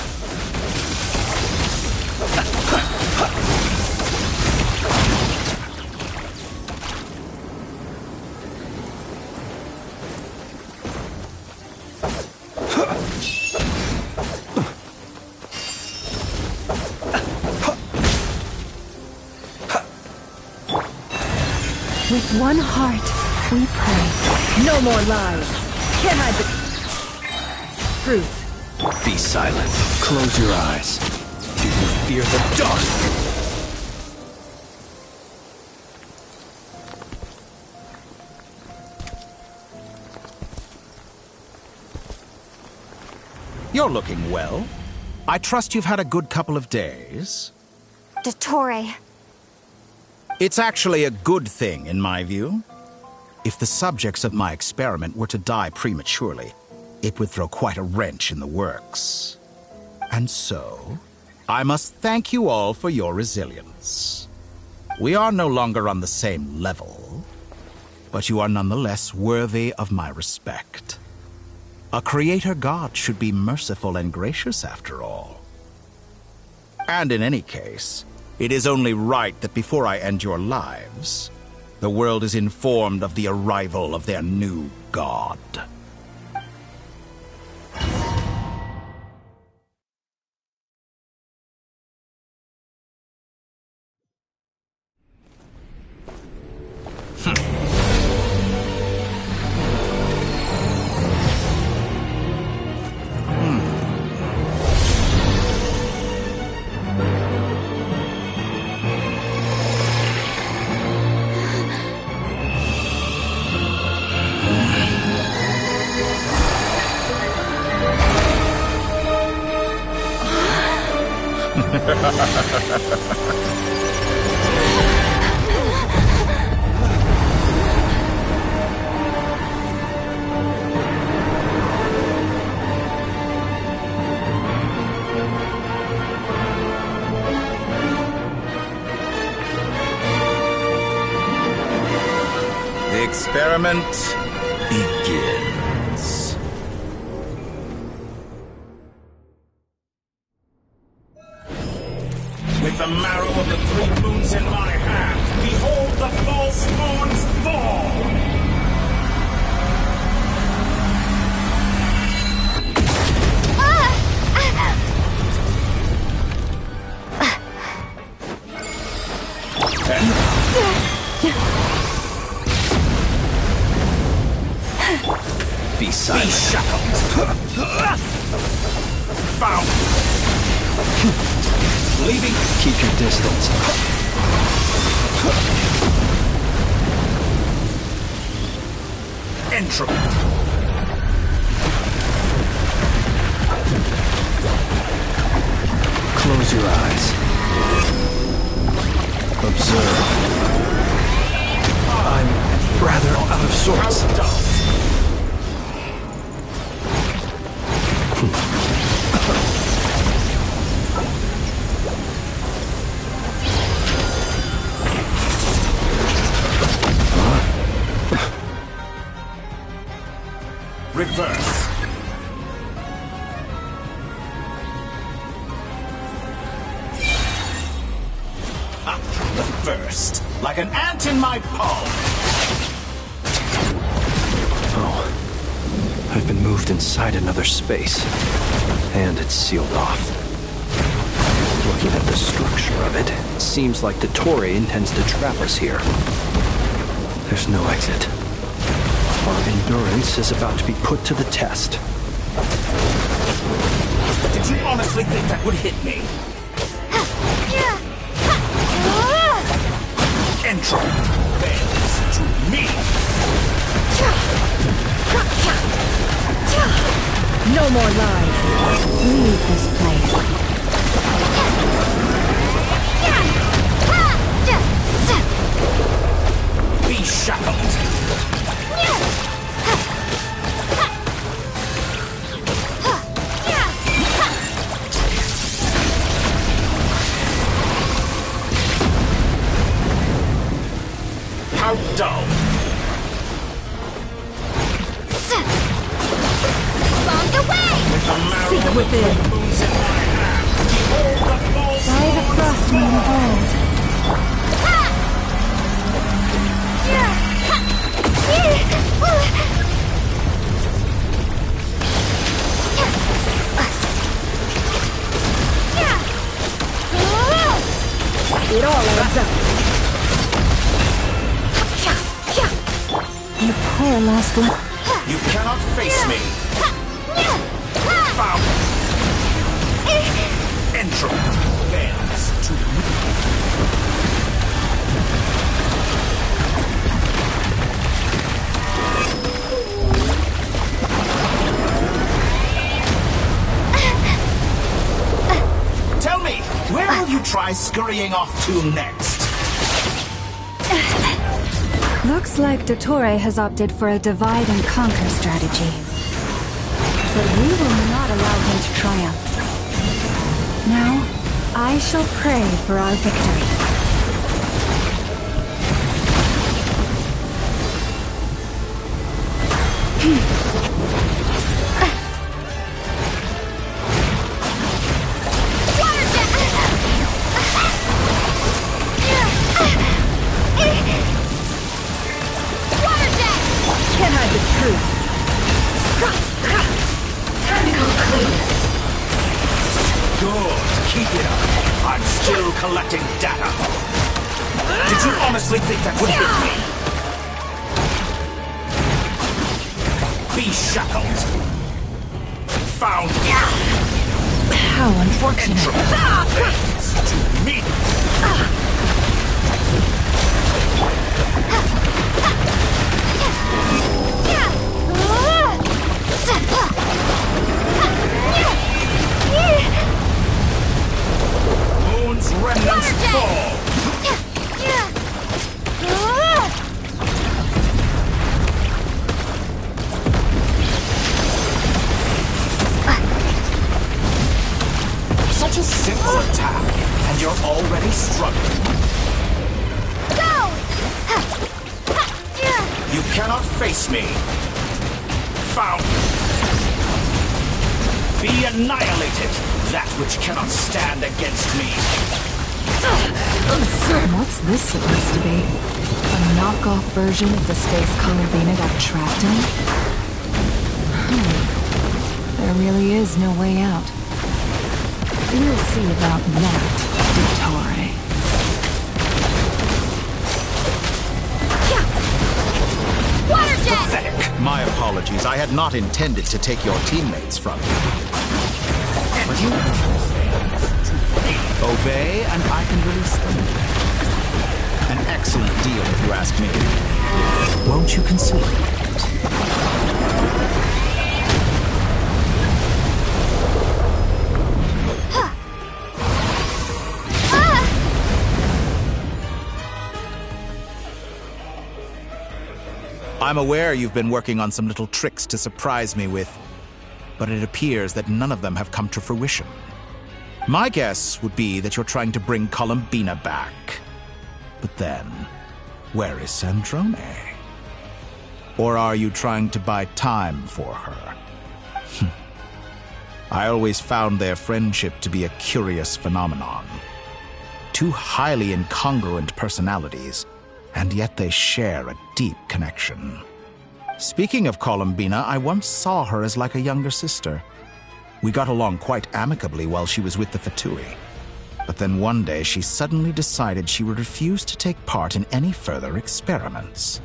With one heart, we pray. No more lies. Can't hide the truth. Be silent. Close your eyes. Do you fear the dark? You're looking well. I trust you've had a good couple of days. Dottore. It's actually a good thing, in my view. If the subjects of my experiment were to die prematurely, it would throw quite a wrench in the works. And so, I must thank you all for your resilience. We are no longer on the same level, but you are nonetheless worthy of my respect. A creator god should be merciful and gracious after all. And in any case, it is only right that before I end your lives, the world is informed of the arrival of their new god. experiment begins. With the marrow of the 3 moons in my hand, behold the false moons fall! Be silent. Be shackled. Found. Leaving. Keep your distance. Entropy. Close your eyes. Observe. I'm rather out of sorts. Reverse. Up the first, like an ant in my palm. Oh, I've been moved inside another space, and it's sealed off. Looking at the structure of it, it seems like Dottore intends to trap us here. There's no exit. Our endurance is about to be put to the test. Did you honestly think that would hit me? Entropy bends to me. No more lies. Leave this place. Be shackled. How dull. Bombed away! With the marrow Seek of within. the moons in my hand, behold the false By the moons craftsman of fall. old. It all adds up. You poor lost one. You cannot face me. Foul. Entropy bends to me. Tell me, where will you try scurrying off to next? Looks like Dottore has opted for a divide and conquer strategy. But we will not allow him to triumph. Now, I shall pray for our victory. Can't hide the truth. Time to go clean. Good, keep it up. I'm still collecting data. Did you honestly think that would hit me? Be shackled. Found. How unfortunate. Entropy to me. Moon's remnants fall. Such a simple attack, and you're already struggling. Face me. Found. Be annihilated, that which cannot stand against me. What's this supposed to be? A knockoff version of the space Columbina got trapped in? There really is no way out. We'll see about that, Dottore. Water jet! Pathetic. My apologies. I had not intended to take your teammates from you. Obey, and I can release them. An excellent deal, if you ask me. Won't you consider it? I'm aware you've been working on some little tricks to surprise me with, but it appears that none of them have come to fruition. My guess would be that you're trying to bring Columbina back. But then, where is Sandrone? Or are you trying to buy time for her? I always found their friendship to be a curious phenomenon. Two highly incongruent personalities, and yet they share a deep connection. Speaking of Columbina, I once saw her as like a younger sister. We got along quite amicably while she was with the Fatui. But then one day she suddenly decided she would refuse to take part in any further experiments.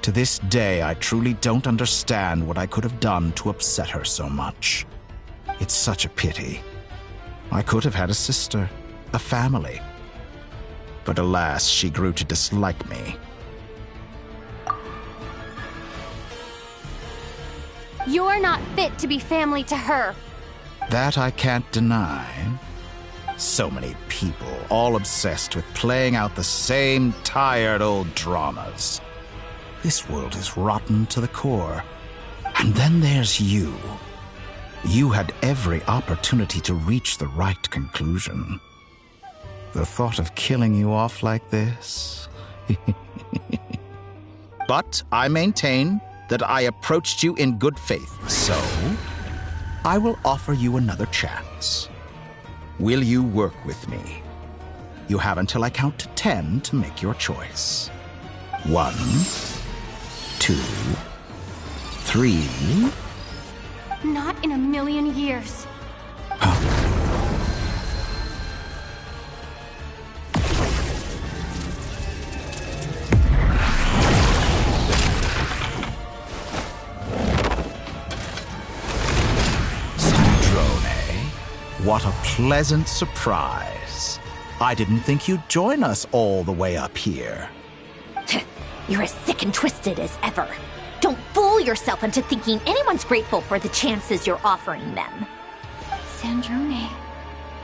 To this day, I truly don't understand what I could have done to upset her so much. It's such a pity. I could have had a sister, a family. But alas, she grew to dislike me. You're not fit to be family to her. That I can't deny. So many people, all obsessed with playing out the same tired old dramas. This world is rotten to the core. And then there's you. You had every opportunity to reach the right conclusion. The thought of killing you off like this... But I maintain that I approached you in good faith, so I will offer you another chance. Will you work with me? You have until I count to 10 to make your choice. 1, 2, 3... Not in a million years. What a pleasant surprise. I didn't think you'd join us all the way up here. You're as sick and twisted as ever. Don't fool yourself into thinking anyone's grateful for the chances you're offering them. Sandrone,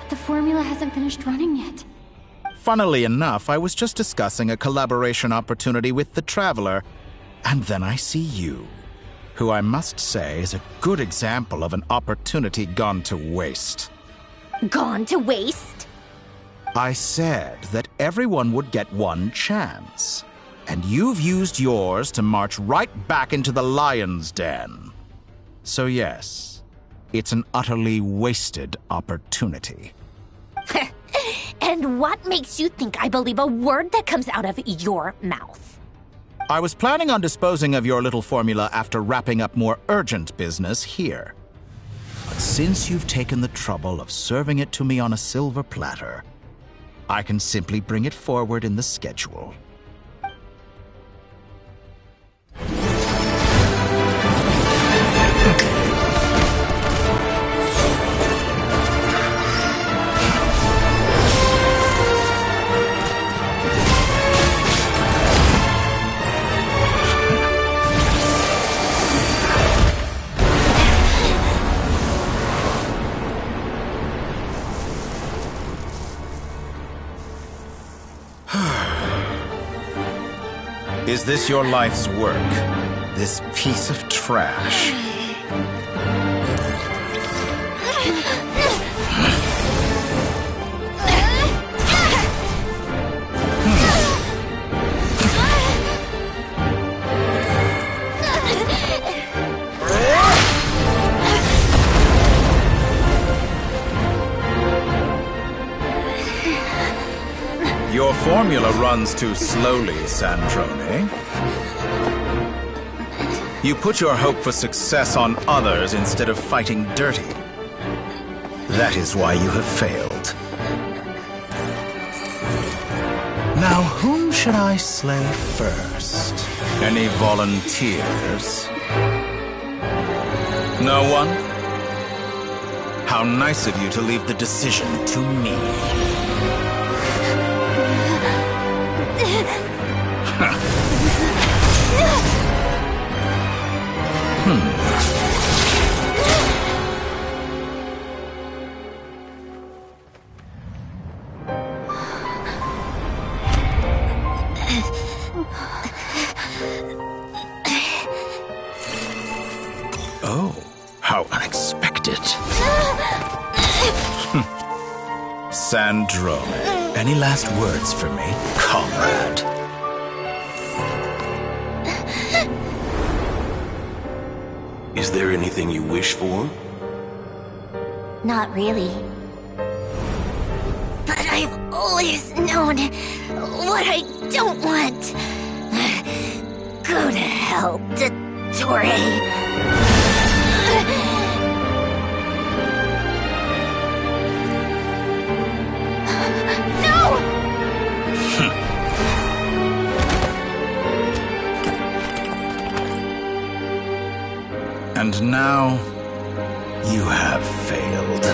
the formula hasn't finished running yet. Funnily enough, I was just discussing a collaboration opportunity with the Traveler, and then I see you, who I must say is a good example of an opportunity gone to waste. Gone to waste? I said that everyone would get one chance, and you've used yours to march right back into the lion's den. So yes, it's an utterly wasted opportunity. And what makes you think I believe a word that comes out of your mouth? I was planning on disposing of your little formula after wrapping up more urgent business here. But since you've taken the trouble of serving it to me on a silver platter, I can simply bring it forward in the schedule. Is this your life's work? This piece of trash? Your formula runs too slowly, Sandrone. You put your hope for success on others instead of fighting dirty. That is why you have failed. Now, whom should I slay first? Any volunteers? No one? How nice of you to leave the decision to me. Oh, how unexpected. Sandrone, any last words for me, comrade? Is there anything you wish for? Not really. But I've always known what I don't want. Go to hell, Dottore. And now, you have failed.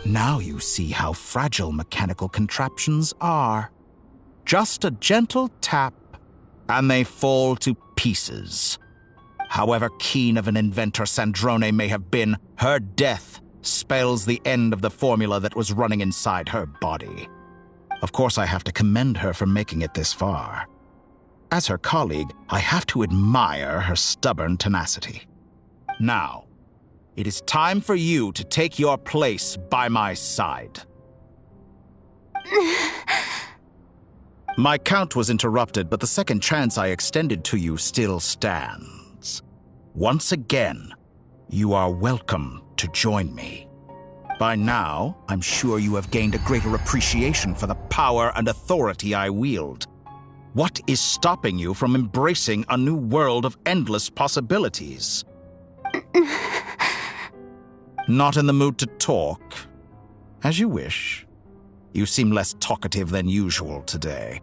Now you see how fragile mechanical contraptions are. Just a gentle tap, and they fall to pieces. However keen of an inventor Sandrone may have been, her death spells the end of the formula that was running inside her body. Of course, I have to commend her for making it this far. As her colleague, I have to admire her stubborn tenacity. Now, it is time for you to take your place by my side. My count was interrupted, but the second chance I extended to you still stands. Once again, you are welcome to join me. By now, I'm sure you have gained a greater appreciation for the power and authority I wield. What is stopping you from embracing a new world of endless possibilities? Not in the mood to talk? As you wish. You seem less talkative than usual today.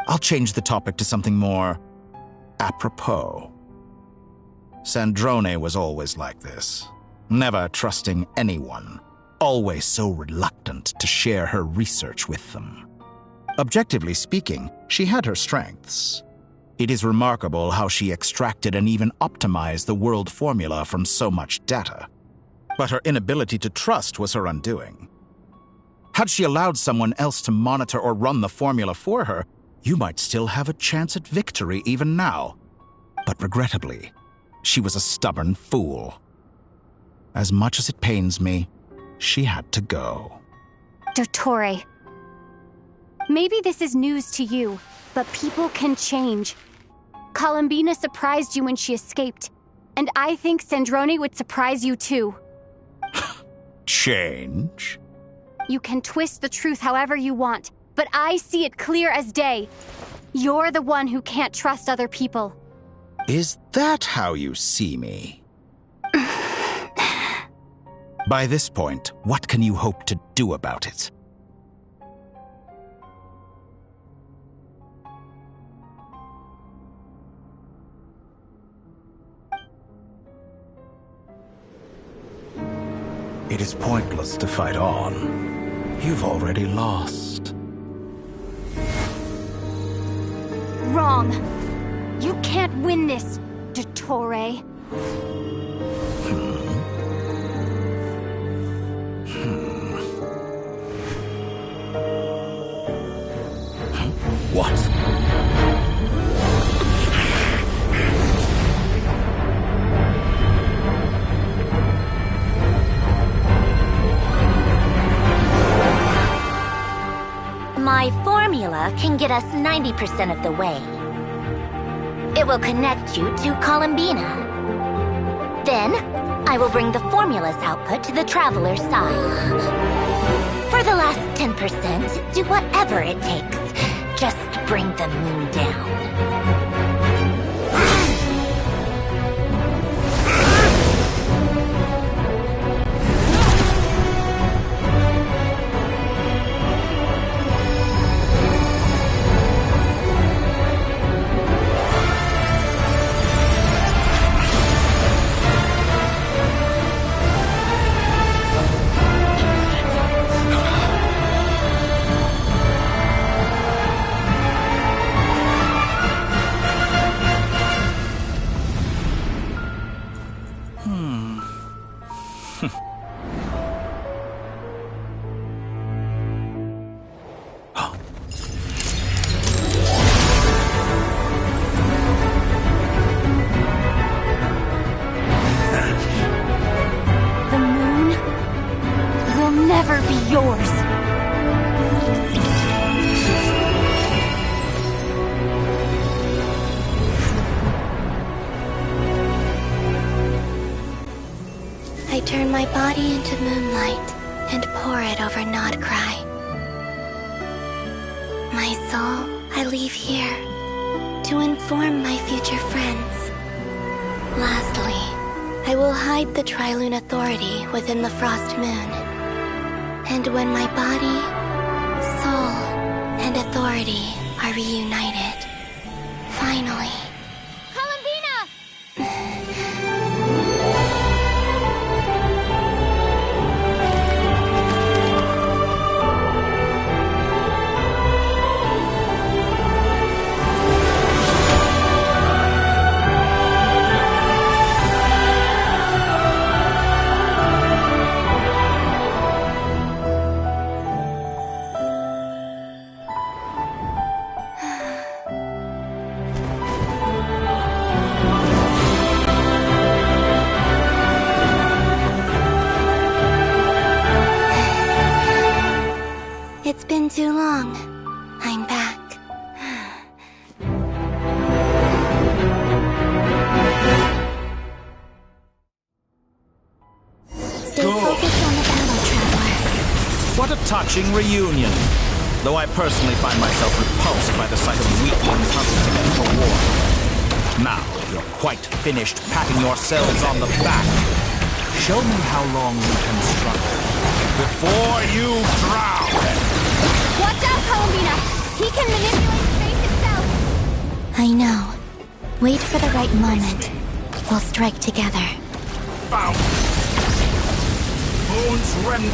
I'll change the topic to something more apropos. Sandrone was always like this, never trusting anyone. Always so reluctant to share her research with them. Objectively speaking, she had her strengths. It is remarkable how she extracted and even optimized the world formula from so much data. But her inability to trust was her undoing. Had she allowed someone else to monitor or run the formula for her, you might still have a chance at victory even now. But regrettably, she was a stubborn fool. As much as it pains me, she had to go. Dottore. Maybe this is news to you, but people can change. Columbina surprised you when she escaped, and I think Sandrone would surprise you too. Change? You can twist the truth however you want, but I see it clear as day. You're the one who can't trust other people. Is that how you see me? By this point, what can you hope to do about it? It is pointless to fight on. You've already lost. Wrong. You can't win this, Dottore. What? My formula can get us 90% of the way. It will connect you to Columbina. Then, I will bring the formula's output to the Traveler's side. For the last 10%, do whatever it takes. Just bring the moon down. The moon will never be yours. I turn my body into moonlight and pour it over Nodcry. My soul I leave here to inform my future friends. Lastly, I will hide the Trilune Authority within the Frost Moon. And when my body, soul, and authority are reunited, finally... It's been too long. I'm back. Stay focused on the battle, Traveler. What a touching reunion. Though I personally find myself repulsed by the sight of weaklings huddled together for war. Now, you're quite finished patting yourselves on the back. Show me how long you can struggle before you drown. Watch out, Columbina! He can manipulate space itself! I know. Wait for the right moment. We'll strike together. Found! Moon's remnant!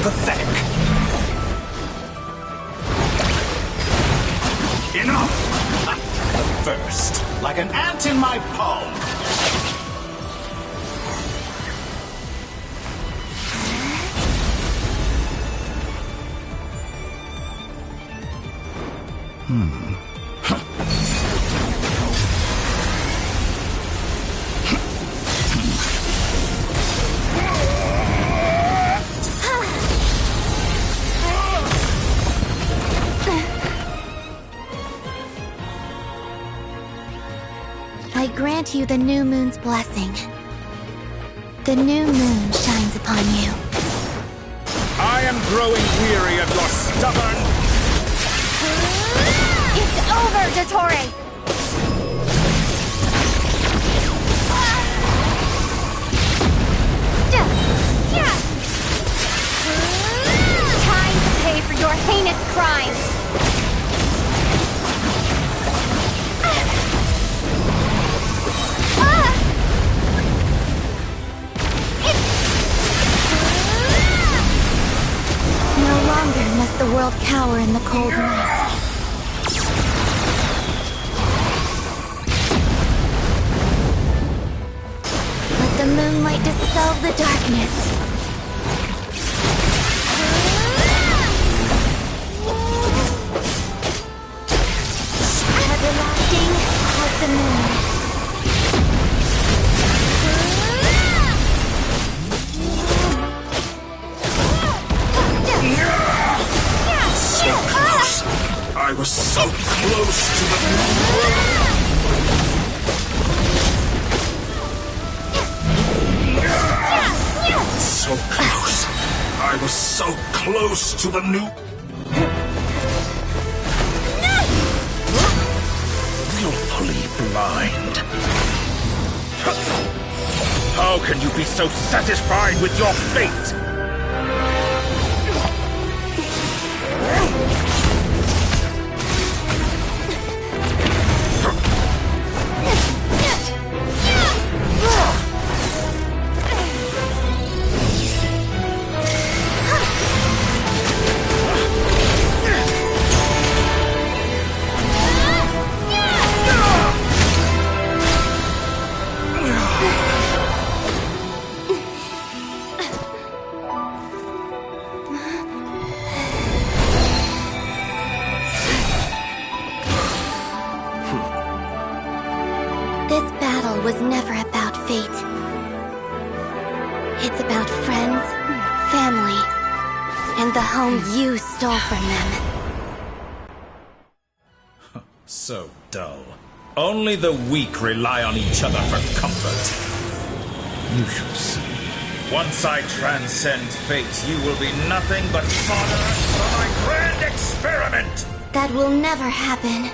Pathetic. Enough! First, like an ant in my palm. I grant you the new moon's blessing. The new moon shines upon you. I am growing weary of your stubborn... It's over, Dottore! Time to pay for your heinous crimes! No longer must the world cower in the cold night. Let the moonlight might dispel the darkness. Everlasting as the moon. So close! I was so close to the moon! So close! I was so close to the new... Willfully blind. How can you be so satisfied with your fate? Was never about fate. It's about friends, family, and the home you stole from them. So dull. Only the weak rely on each other for comfort. You shall see. Once I transcend fate, you will be nothing but fodder for my grand experiment! That will never happen.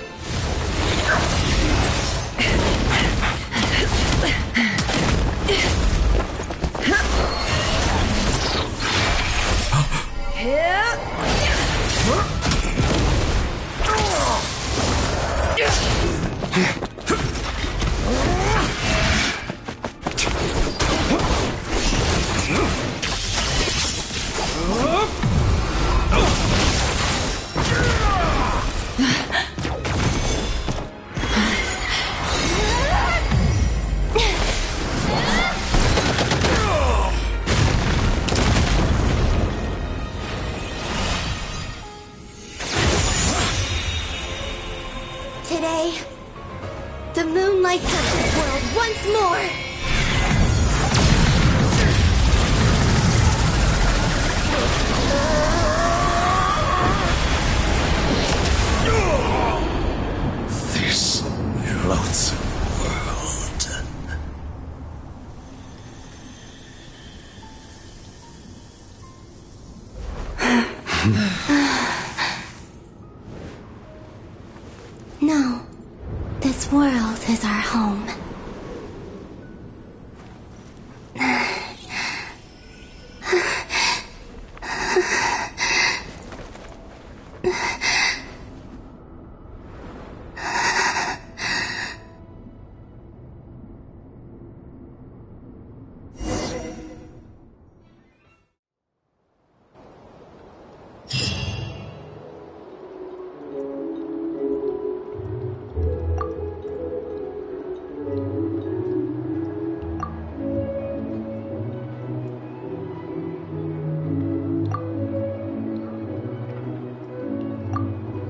Today, the moon lights up this world once more! This loathsome world. No, this world is our home.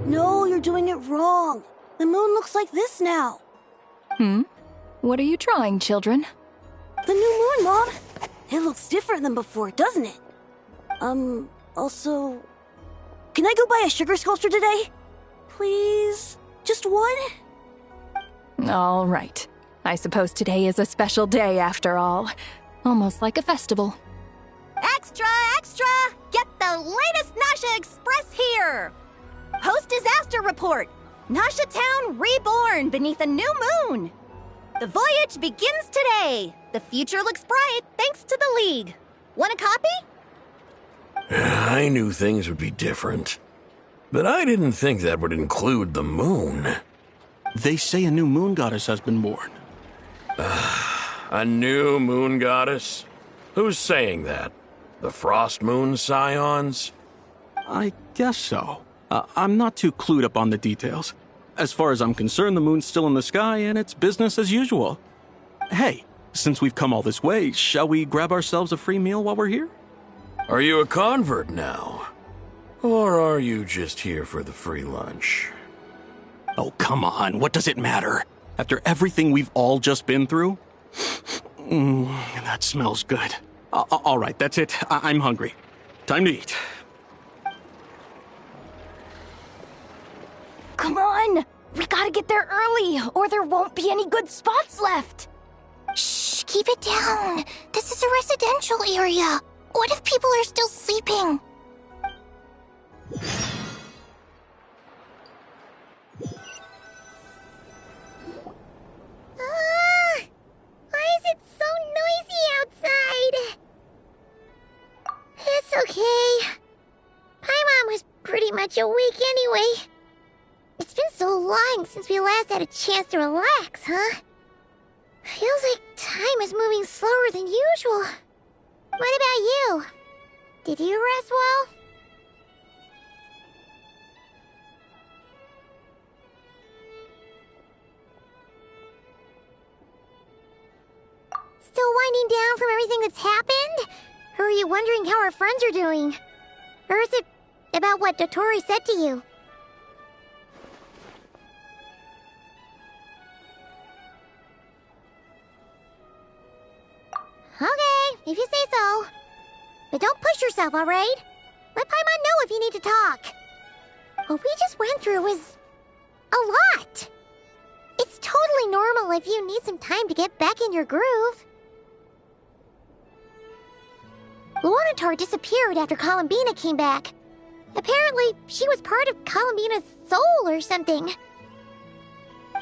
No, you're doing it wrong. The moon looks like this now. What are you drawing, children? The new moon, Mom. It looks different than before, doesn't it? Also... Can I go buy a sugar sculpture today? Please? Just one? All right. I suppose today is a special day after all. Almost like a festival. Extra, extra! Get the latest Nasha Express here! Post-disaster report! Nasha Town reborn beneath a new moon! The voyage begins today! The future looks bright thanks to the League. Want a copy? I knew things would be different. But I didn't think that would include the moon. They say a new moon goddess has been born. A new moon goddess? Who's saying that? The Frost Moon Scions? I guess so. I'm not too clued up on the details. As far as I'm concerned, the moon's still in the sky and it's business as usual. Hey, Since we've come all this way, shall we grab ourselves a free meal while we're here? Are you a convert now? Or are you just here for the free lunch? Oh, come on. What does it matter? After everything we've all just been through? That smells good. All right, that's it. I'm hungry. Time to eat. Come on! We gotta get there early, or there won't be any good spots left! Shh, keep it down. This is a residential area. What if people are still sleeping? Why is it so noisy outside? It's okay. Paimon was pretty much awake anyway. It's been so long since we last had a chance to relax, huh? Feels like time is moving slower than usual. What about you? Did you rest well? Still winding down from everything that's happened? Or are you wondering how our friends are doing? Or is it about what Dotori said to you? Okay, if you say so. But don't push yourself, alright? Let Paimon know if you need to talk. What we just went through was a lot. It's totally normal if you need some time to get back in your groove. Luanatar disappeared after Columbina came back. Apparently, she was part of Columbina's soul or something.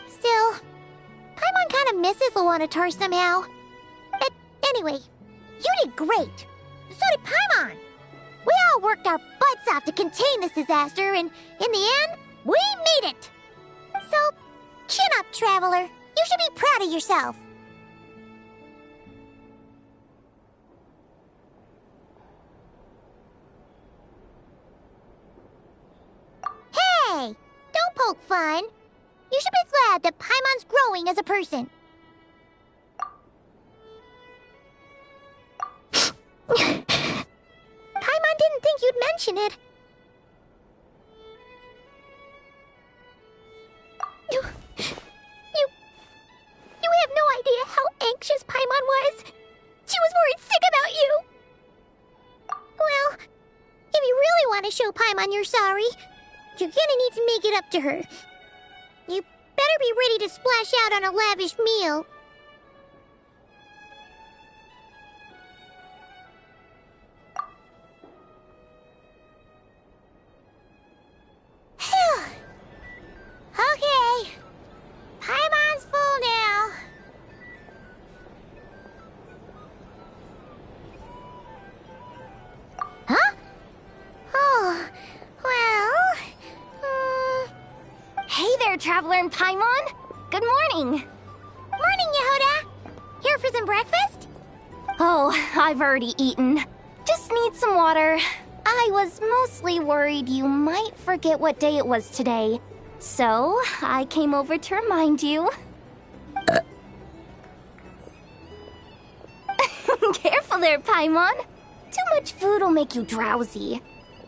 Still, Paimon kind of misses Luanatar somehow. But anyway, you did great. So did Paimon. We all worked our butts off to contain this disaster, and in the end, we made it. So, chin up, Traveler. You should be proud of yourself. Hey! Don't poke fun. You should be glad that Paimon's growing as a person. Paimon didn't think you'd mention it. You have no idea how anxious Paimon was. She was worried sick about you. Well, if you really want to show Paimon you're sorry, you're gonna need to make it up to her. You better be ready to splash out on a lavish meal. Okay. Paimon's full now. Huh? Oh, well... Hey there, Traveler and Paimon. Good morning. Morning, Yehoda. Here for some breakfast? Oh, I've already eaten. Just need some water. I was mostly worried you might forget what day it was today. So, I came over to remind you. Careful there, Paimon. Too much food will make you drowsy.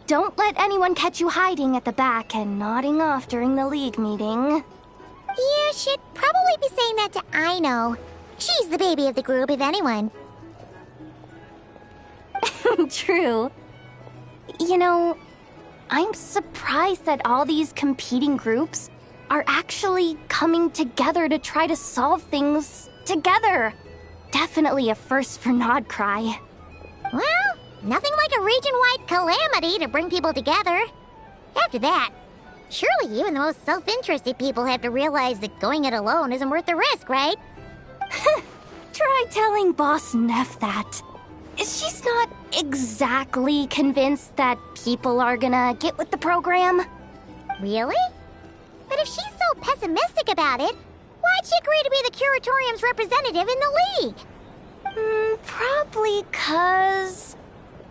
Don't let anyone catch you hiding at the back and nodding off during the League meeting. You should probably be saying that to Aino. She's the baby of the group, if anyone. True. You know, I'm surprised that all these competing groups are actually coming together to try to solve things together. Definitely a first for Nodcry. Well, nothing like a region-wide calamity to bring people together. After that, surely even the most self-interested people have to realize that going it alone isn't worth the risk, right? Try telling Boss Neff that. She's not exactly convinced that people are gonna get with the program. Really? But if she's so pessimistic about it, why'd she agree to be the Curatorium's representative in the League? Probably 'cause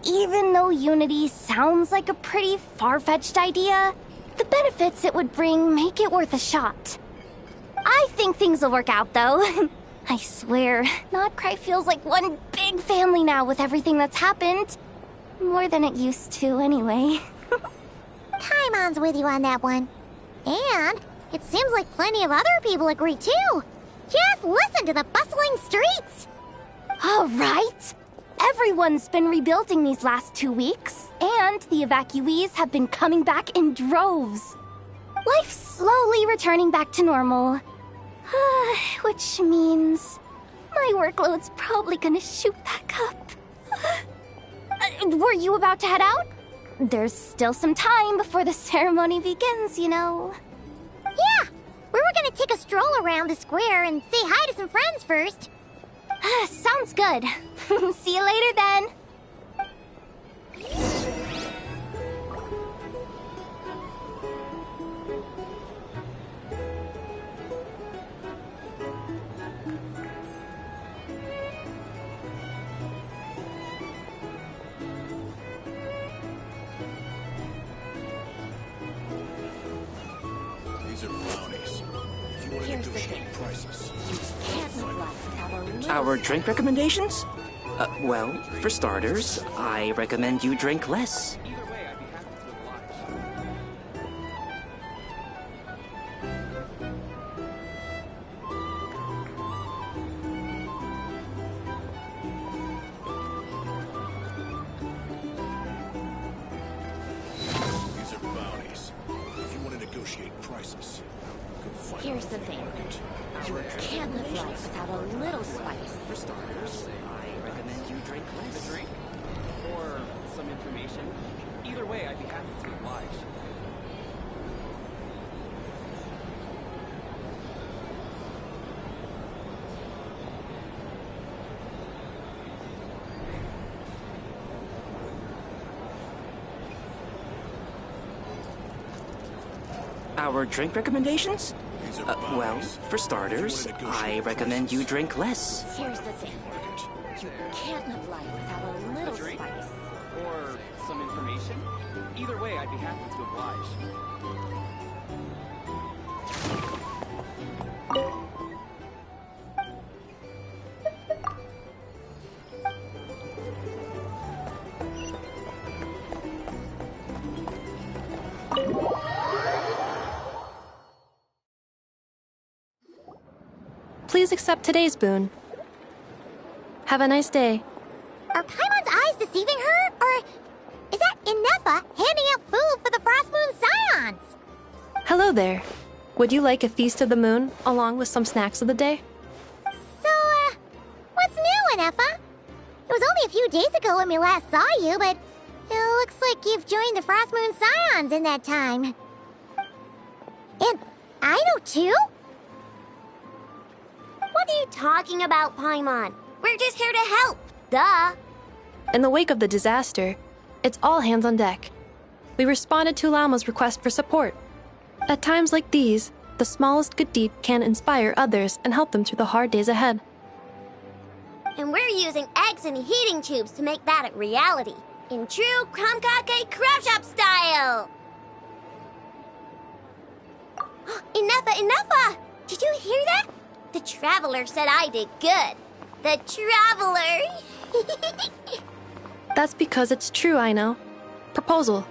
even though Unity sounds like a pretty far-fetched idea, the benefits it would bring make it worth a shot. I think things will work out, though. I swear, Notcry feels like one big family now with everything that's happened. More than it used to, anyway. Paimon's with you on that one. And it seems like plenty of other people agree too. Just listen to the bustling streets. All right. Everyone's been rebuilding these last 2 weeks, and the evacuees have been coming back in droves. Life's slowly returning back to normal. Which means my workload's probably gonna shoot back up. Were you about to head out? There's still some time before the ceremony begins, you know. Yeah, we were gonna take a stroll around the square and say hi to some friends first. Sounds good. See you later then. These are brownies. If you want to negotiate prices. Our drink recommendations? Well, for starters, I recommend you drink less. These are brownies. If you want to negotiate prices, go find Here's the thing. You can't live life without a little spice. For starters, I recommend you drink less. A drink? Or some information? Either way, I'd be happy to oblige. Our drink recommendations? Well, for starters, I recommend you drink less. Here's the thing. You can't live life without a little drink? spice. Or some information? Either way, I'd be happy to oblige. Please accept today's boon. Have a nice day. Are Paimon's eyes deceiving her? Or is that Inepa handing out food for the Frost Moon Scions? Hello there. Would you like a feast of the moon along with some snacks of the day? So, what's new, Inepa? It was only a few days ago when we last saw you, but it looks like you've joined the Frost Moon Scions in that time. And I know too? What are you talking about, Paimon? We're just here to help. Duh. In the wake of the disaster, it's all hands on deck. We responded to Lama's request for support. At times like these, the smallest good deed can inspire others and help them through the hard days ahead. And we're using eggs and heating tubes to make that a reality. In true Krumkake Crab Shop style. Enough! Did you hear that? The Traveler said I did good. The Traveler! That's because it's true, I know. Proposal.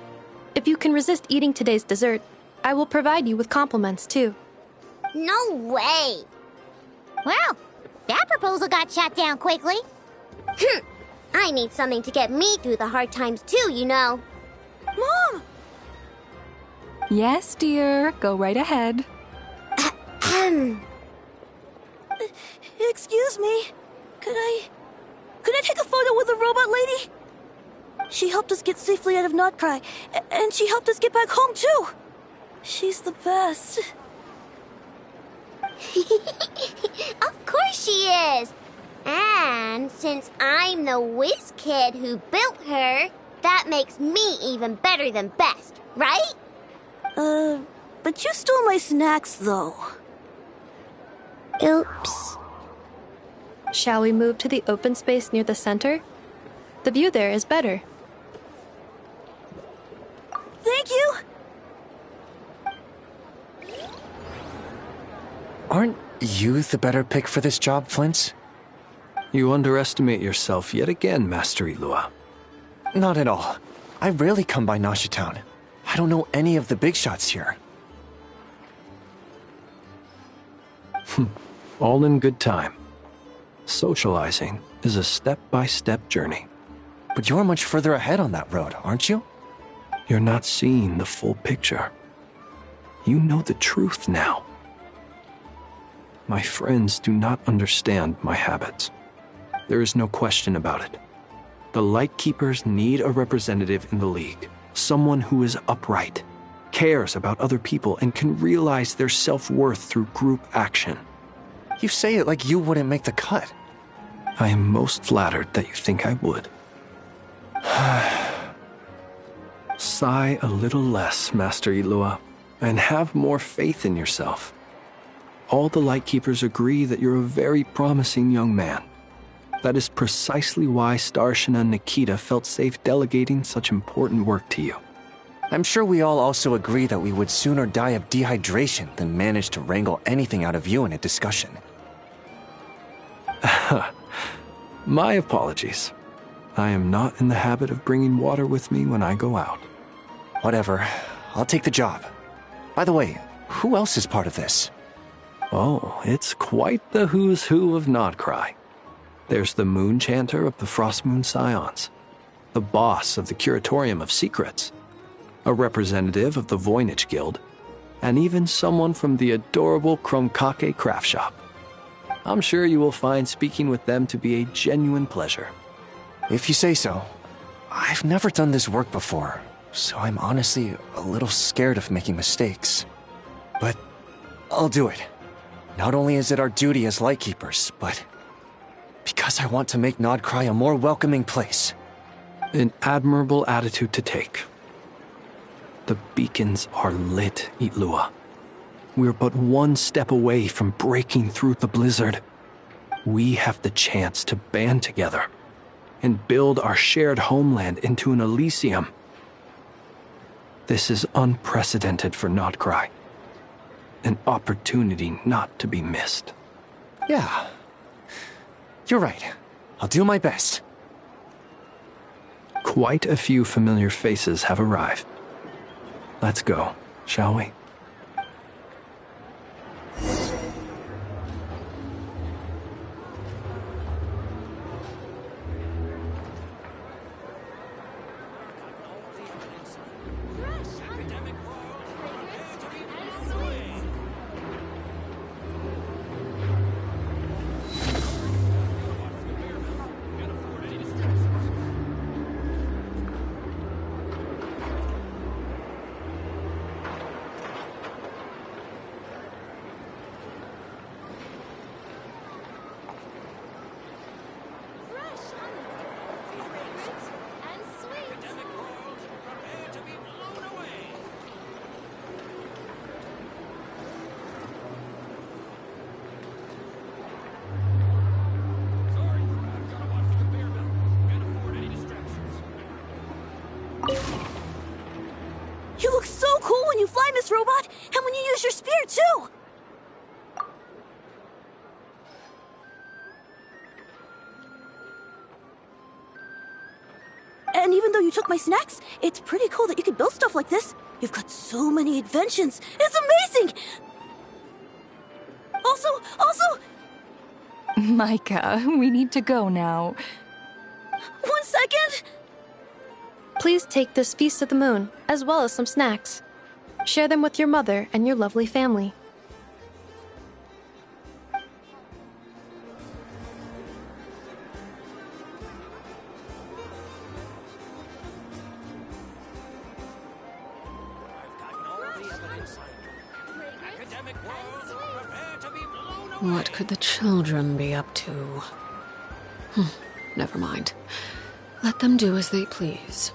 If you can resist eating today's dessert, I will provide you with compliments, too. No way! Well, that proposal got shot down quickly. I need something to get me through the hard times too, you know. Mom! Yes, dear. Go right ahead. Excuse me. Could I take a photo with the robot lady? She helped us get safely out of Notcry, and she helped us get back home too. She's the best. Of course she is. And since I'm the whiz kid who built her, that makes me even better than best, right? But you stole my snacks though. Oops. Shall we move to the open space near the center? The view there is better. Thank you! Aren't you the better pick for this job, Flint? You underestimate yourself yet again, Master Ilua. Not at all. I rarely come by Nasha Town. I don't know any of the big shots here. All in good time. Socializing is a step-by-step journey. But you're much further ahead on that road, aren't you? You're not seeing the full picture. You know the truth now. My friends do not understand my habits. There is no question about it. The Lightkeepers need a representative in the League. Someone who is upright, cares about other people, and can realize their self-worth through group action. You say it like you wouldn't make the cut. I am most flattered that you think I would. Sigh a little less, Master Ilua, and have more faith in yourself. All the Lightkeepers agree that you're a very promising young man. That is precisely why Starshina Nikita felt safe delegating such important work to you. I'm sure we all also agree that we would sooner die of dehydration than manage to wrangle anything out of you in a discussion. My apologies. I am not in the habit of bringing water with me when I go out. Whatever. I'll take the job. By the way, who else is part of this? Oh, it's quite the who's who of Nodcry. There's the Moon Chanter of the Frostmoon Scions, the boss of the Curatorium of Secrets, a representative of the Voynich Guild, and even someone from the adorable Kromkake craft shop. I'm sure you will find speaking with them to be a genuine pleasure. If you say so. I've never done this work before, so I'm honestly a little scared of making mistakes. But I'll do it. Not only is it our duty as Lightkeepers, but because I want to make Nodcry a more welcoming place. An admirable attitude to take. The beacons are lit, Ilua. We're but one step away from breaking through the blizzard. We have the chance to band together and build our shared homeland into an Elysium. This is unprecedented for Nodcry. An opportunity not to be missed. Yeah. You're right. I'll do my best. Quite a few familiar faces have arrived. Let's go, shall we? You look so cool when you fly, Miss Robot, and when you use your spear, too! And even though you took my snacks, it's pretty cool that you could build stuff like this. You've got so many inventions. It's amazing! Also... Micah, we need to go now. 1 second! Please take this Feast of the Moon, as well as some snacks. Share them with your mother and your lovely family. What could the children be up to? Never mind. Let them do as they please.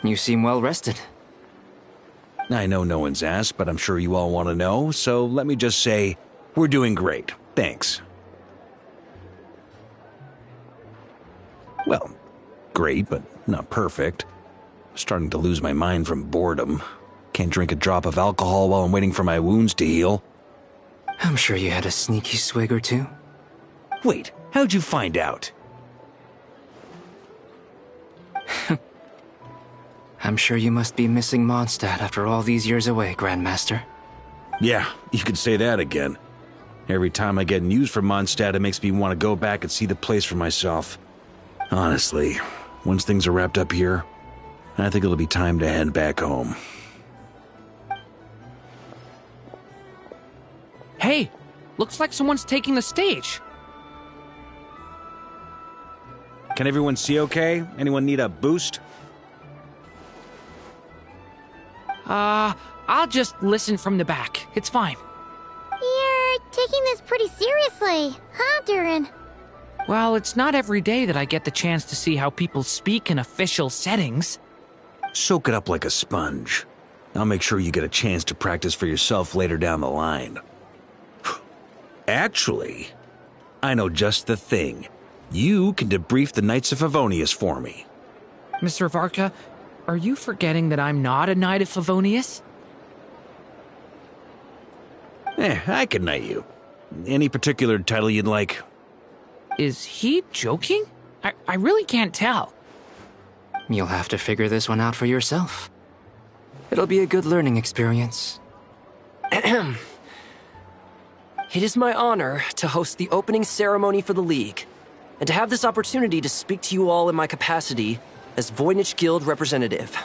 You seem well rested. I know no one's asked, but I'm sure you all want to know, so let me just say, we're doing great. Thanks. Well, great, but not perfect. Starting to lose my mind from boredom. Can't drink a drop of alcohol while I'm waiting for my wounds to heal. I'm sure you had a sneaky swig or two. Wait, how'd you find out? I'm sure you must be missing Mondstadt after all these years away, Grandmaster. Yeah, you could say that again. Every time I get news from Mondstadt, it makes me want to go back and see the place for myself. Honestly, once things are wrapped up here, I think it'll be time to head back home. Hey, looks like someone's taking the stage. Can everyone see okay? Anyone need a boost? I'll just listen from the back. It's fine. You're taking this pretty seriously, huh, Durin? Well, it's not every day that I get the chance to see how people speak in official settings. Soak it up like a sponge. I'll make sure you get a chance to practice for yourself later down the line. Actually, I know just the thing. You can debrief the Knights of Favonius for me. Mr. Varka, are you forgetting that I'm not a Knight of Favonius? I can knight you. Any particular title you'd like? Is he joking? I really can't tell. You'll have to figure this one out for yourself. It'll be a good learning experience. It is my honor to host the opening ceremony for the League, and to have this opportunity to speak to you all in my capacity as Voynich Guild representative.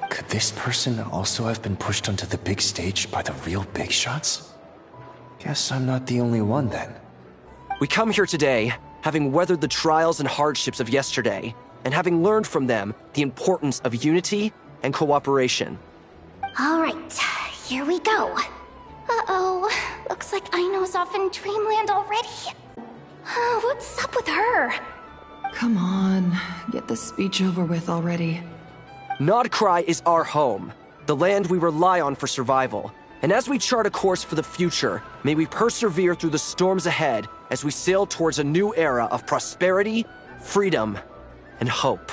Could this person also have been pushed onto the big stage by the real big shots? Guess I'm not the only one then. We come here today, having weathered the trials and hardships of yesterday, and having learned from them the importance of unity and cooperation. All right, here we go. Uh-oh, looks like Aino's off in Dreamland already. What's up with her? Come on, get this speech over with already. Nodcry is our home, the land we rely on for survival. And as we chart a course for the future, may we persevere through the storms ahead as we sail towards a new era of prosperity, freedom, and hope.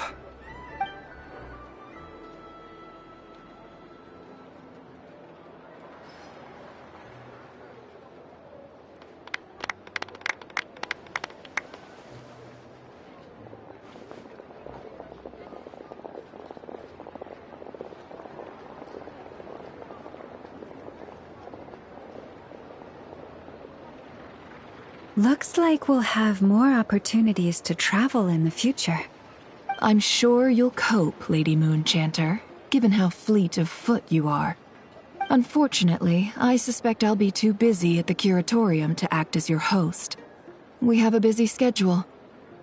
Looks like we'll have more opportunities to travel in the future. I'm sure you'll cope, Lady Moonchanter, given how fleet of foot you are. Unfortunately, I suspect I'll be too busy at the Curatorium to act as your host. We have a busy schedule,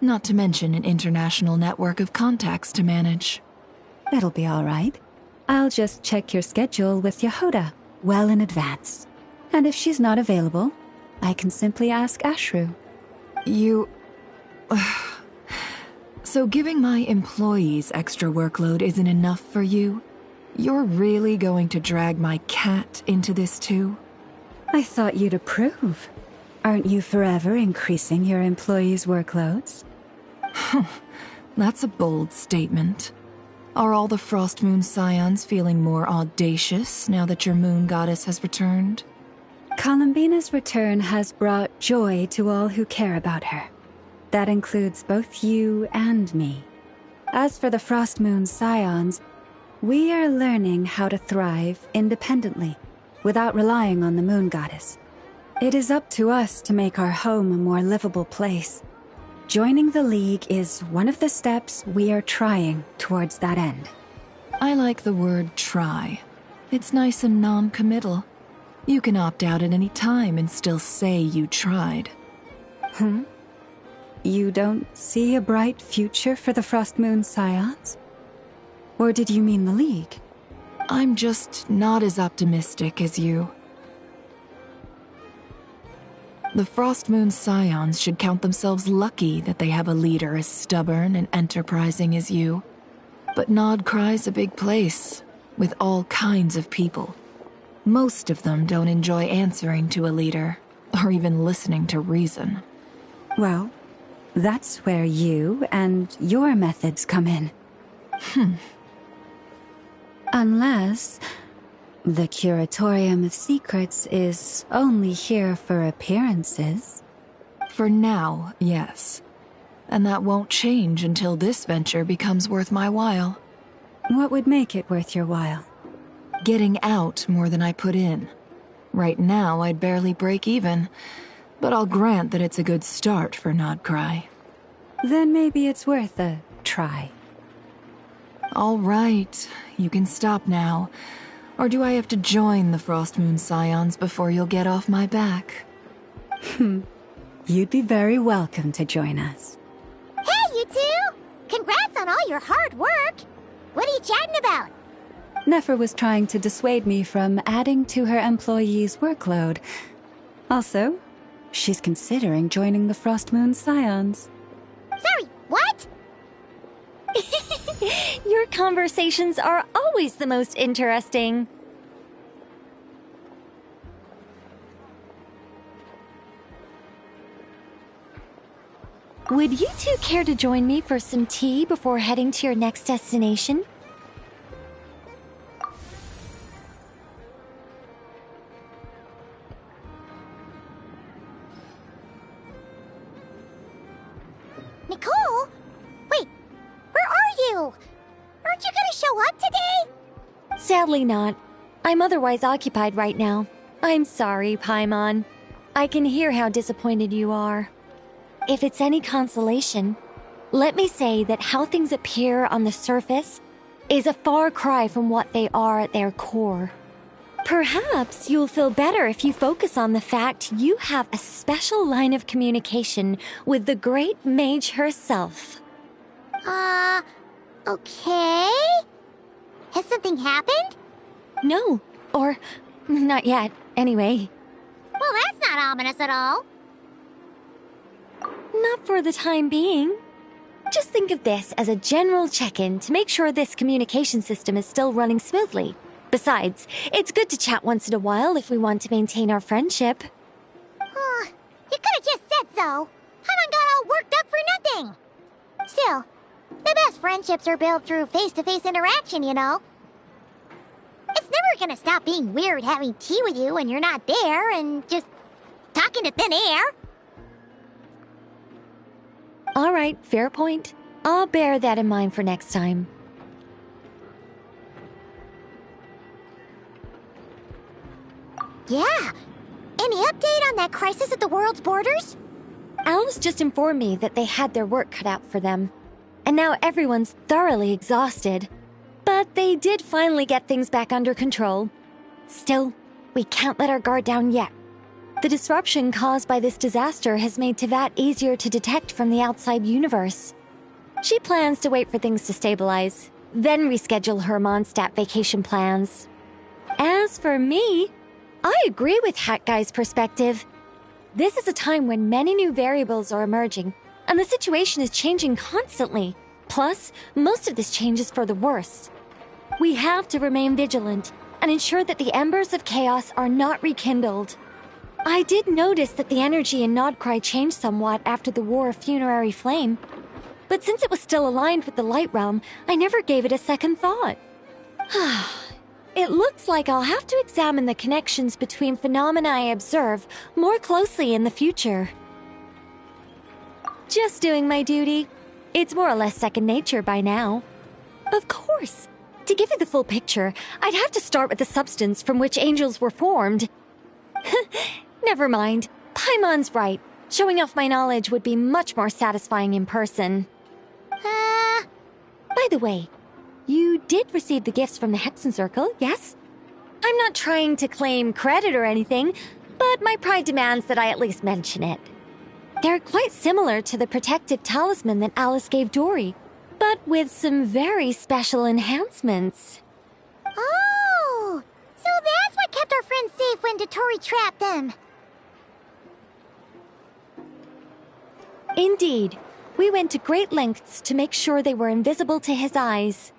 not to mention an international network of contacts to manage. It'll be all right. I'll just check your schedule with Yehoda well in advance. And if she's not available, I can simply ask Ashru. You... So giving my employees extra workload isn't enough for you? You're really going to drag my cat into this too? I thought you'd approve. Aren't you forever increasing your employees' workloads? That's a bold statement. Are all the Frostmoon Scions feeling more audacious now that your moon goddess has returned? Columbina's return has brought joy to all who care about her. That includes both you and me. As for the Frostmoon Scions, we are learning how to thrive independently, without relying on the moon goddess. It is up to us to make our home a more livable place. Joining the League is one of the steps we are trying towards that end. I like the word try. It's nice and non-committal. You can opt out at any time and still say you tried. You don't see a bright future for the Frostmoon Scions? Or did you mean the League? I'm just not as optimistic as you. The Frostmoon Scions should count themselves lucky that they have a leader as stubborn and enterprising as you. But Nodcry's a big place, with all kinds of people. Most of them don't enjoy answering to a leader, or even listening to reason. Well, that's where you and your methods come in. Unless the Curatorium of Secrets is only here for appearances. For now, yes. And that won't change until this venture becomes worth my while. What would make it worth your while? Getting out more than I put in. Right now, I'd barely break even, but I'll grant that it's a good start for Nodcry. Then maybe it's worth a try. All right, you can stop now. Or do I have to join the Frostmoon Scions before you'll get off my back? You'd be very welcome to join us. Hey, you two! Congrats on all your hard work! What are you chatting about? Nefer was trying to dissuade me from adding to her employees' workload. Also, she's considering joining the Frostmoon Scions. Sorry, what? Your conversations are always the most interesting. Would you two care to join me for some tea before heading to your next destination? Nicole? Wait, where are you? Aren't you gonna show up today? Sadly not. I'm otherwise occupied right now. I'm sorry, Paimon. I can hear how disappointed you are. If it's any consolation, let me say that how things appear on the surface is a far cry from what they are at their core. Perhaps you'll feel better if you focus on the fact you have a special line of communication with the great mage herself. Okay? Has something happened? No, or not yet, anyway. Well, that's not ominous at all. Not for the time being. Just think of this as a general check-in to make sure this communication system is still running smoothly. Besides, it's good to chat once in a while if we want to maintain our friendship. You could've just said so. Paimon got all worked up for nothing. Still, the best friendships are built through face-to-face interaction, you know. It's never gonna stop being weird having tea with you when you're not there and just talking to thin air. All right, fair point. I'll bear that in mind for next time. Yeah. Any update on that crisis at the world's borders? Alice just informed me that they had their work cut out for them. And now everyone's thoroughly exhausted. But they did finally get things back under control. Still, we can't let our guard down yet. The disruption caused by this disaster has made Tevat easier to detect from the outside universe. She plans to wait for things to stabilize, then reschedule her Mondstadt vacation plans. As for me, I agree with Hat Guy's perspective. This is a time when many new variables are emerging, and the situation is changing constantly. Plus, most of this change is for the worse. We have to remain vigilant and ensure that the embers of chaos are not rekindled. I did notice that the energy in Nodcry changed somewhat after the War of Funerary Flame, but since it was still aligned with the Light Realm, I never gave it a second thought. It looks like I'll have to examine the connections between phenomena I observe more closely in the future. Just doing my duty. It's more or less second nature by now. Of course. To give you the full picture, I'd have to start with the substance from which angels were formed. Never mind. Paimon's right. Showing off my knowledge would be much more satisfying in person. By the way, you did receive the gifts from the Hexen Circle, yes? I'm not trying to claim credit or anything, but my pride demands that I at least mention it. They're quite similar to the protective talisman that Alice gave Dory, but with some very special enhancements. Oh, so that's what kept our friends safe when Dotori trapped them. Indeed. We went to great lengths to make sure they were invisible to his eyes.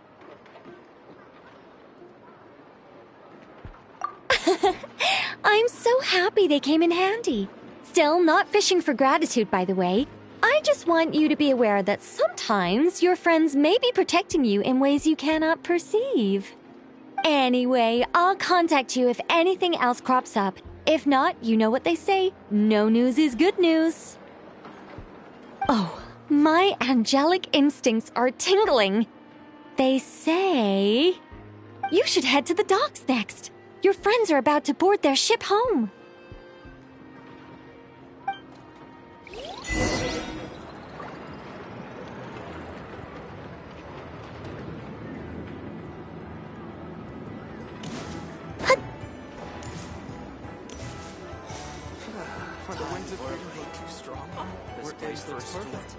I'm so happy they came in handy. Still, not fishing for gratitude, by the way. I just want you to be aware that sometimes your friends may be protecting you in ways you cannot perceive. Anyway, I'll contact you if anything else crops up. If not, you know what they say, no news is good news. Oh, my angelic instincts are tingling. They say you should head to the docks next. Your friends are about to board their ship home. The winds of freedom blow too strong. This place looks perfect.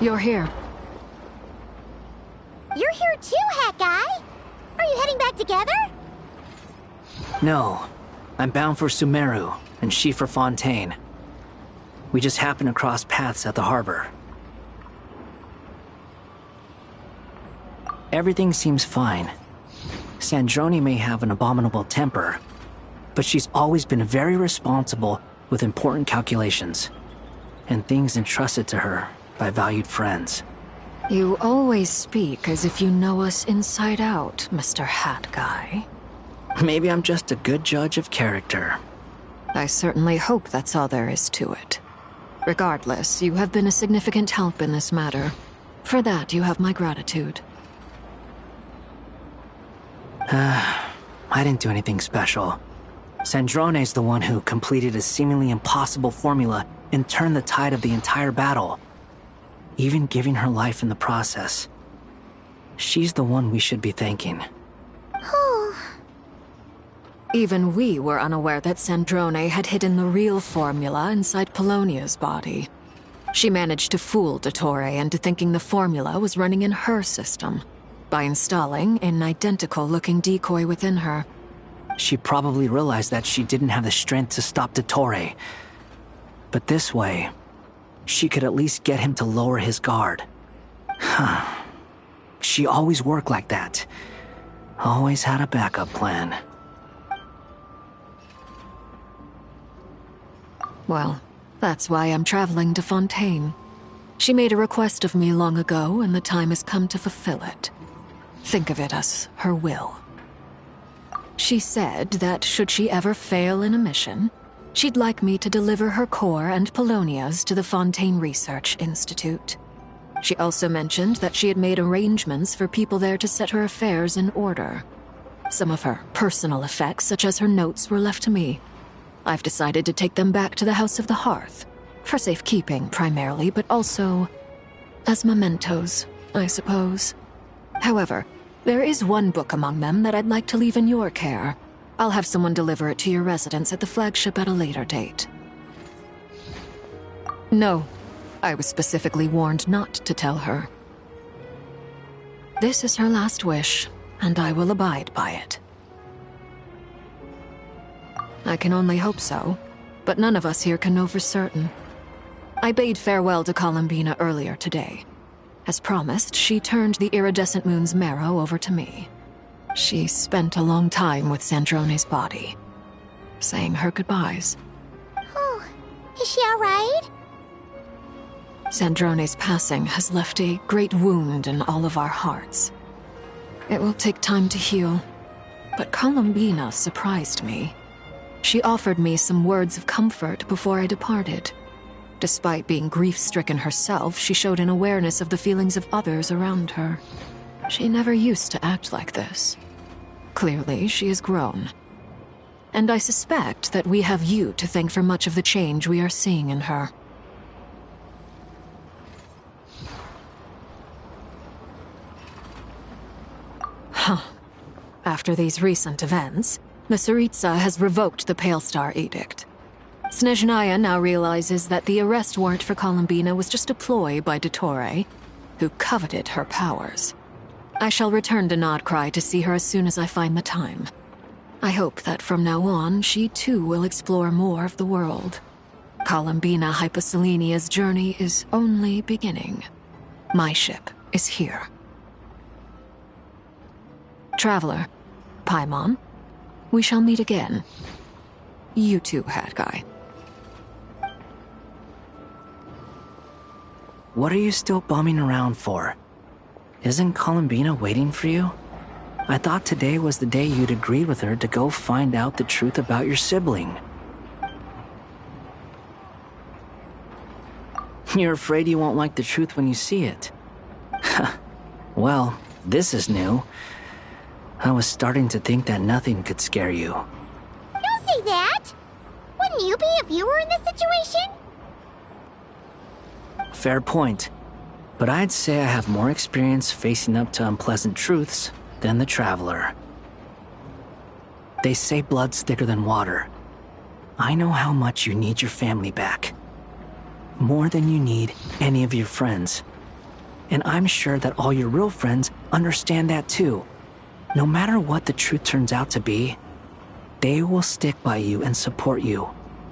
You're here. You're here too, Hat Guy! Are you heading back together? No. I'm bound for Sumeru, and she for Fontaine. We just happened to cross paths at the harbor. Everything seems fine. Sandrone may have an abominable temper, but she's always been very responsible with important calculations, and things entrusted to her by valued friends. You always speak as if you know us inside out, Mr. Hat Guy. Maybe I'm just a good judge of character. I certainly hope that's all there is to it. Regardless, you have been a significant help in this matter. For that, you have my gratitude. I didn't do anything special. Sandrone's the one who completed a seemingly impossible formula and turned the tide of the entire battle, even giving her life in the process. She's the one we should be thanking. Even we were unaware that Sandrone had hidden the real formula inside Polonia's body. She managed to fool Dottore into thinking the formula was running in her system by installing an identical-looking decoy within her. She probably realized that she didn't have the strength to stop Dottore. But this way, she could at least get him to lower his guard. She always worked like that. Always had a backup plan. Well, that's why I'm traveling to Fontaine. She made a request of me long ago, and the time has come to fulfill it. Think of it as her will. She said that should she ever fail in a mission, she'd like me to deliver her core and Polonia's to the Fontaine Research Institute. She also mentioned that she had made arrangements for people there to set her affairs in order. Some of her personal effects, such as her notes, were left to me. I've decided to take them back to the House of the Hearth, for safekeeping primarily, but also as mementos, I suppose. However, there is one book among them that I'd like to leave in your care. I'll have someone deliver it to your residence at the flagship at a later date. No, I was specifically warned not to tell her. This is her last wish, and I will abide by it. I can only hope so, but none of us here can know for certain. I bade farewell to Columbina earlier today. As promised, she turned the iridescent moon's marrow over to me. She spent a long time with Sandrone's body, saying her goodbyes. Oh, Is she alright? Sandrone's passing has left a great wound in all of our hearts. It will take time to heal, but Columbina surprised me. She offered me some words of comfort before I departed. Despite being grief-stricken herself, she showed an awareness of the feelings of others around her. She never used to act like this. Clearly, she has grown. And I suspect that we have you to thank for much of the change we are seeing in her. Huh. After these recent events, the Tsaritsa has revoked the Pale Star Edict. Snezhnaya now realizes that the arrest warrant for Columbina was just a ploy by Dottore, who coveted her powers. I shall return to Nodcry to see her as soon as I find the time. I hope that from now on, she too will explore more of the world. Columbina Hyposelenia's journey is only beginning. My ship is here. Traveler, Paimon, we shall meet again. You too, Hat Guy. What are you still bumming around for? Isn't Columbina waiting for you? I thought today was the day you'd agreed with her to go find out the truth about your sibling. You're afraid you won't like the truth when you see it. Well, this is new. I was starting to think that nothing could scare you. Don't say that! Wouldn't you be if you were in this situation? Fair point. But I'd say I have more experience facing up to unpleasant truths than the Traveler. They say blood's thicker than water. I know how much you need your family back. More than you need any of your friends. And I'm sure that all your real friends understand that too. No matter what the truth turns out to be, they will stick by you and support you,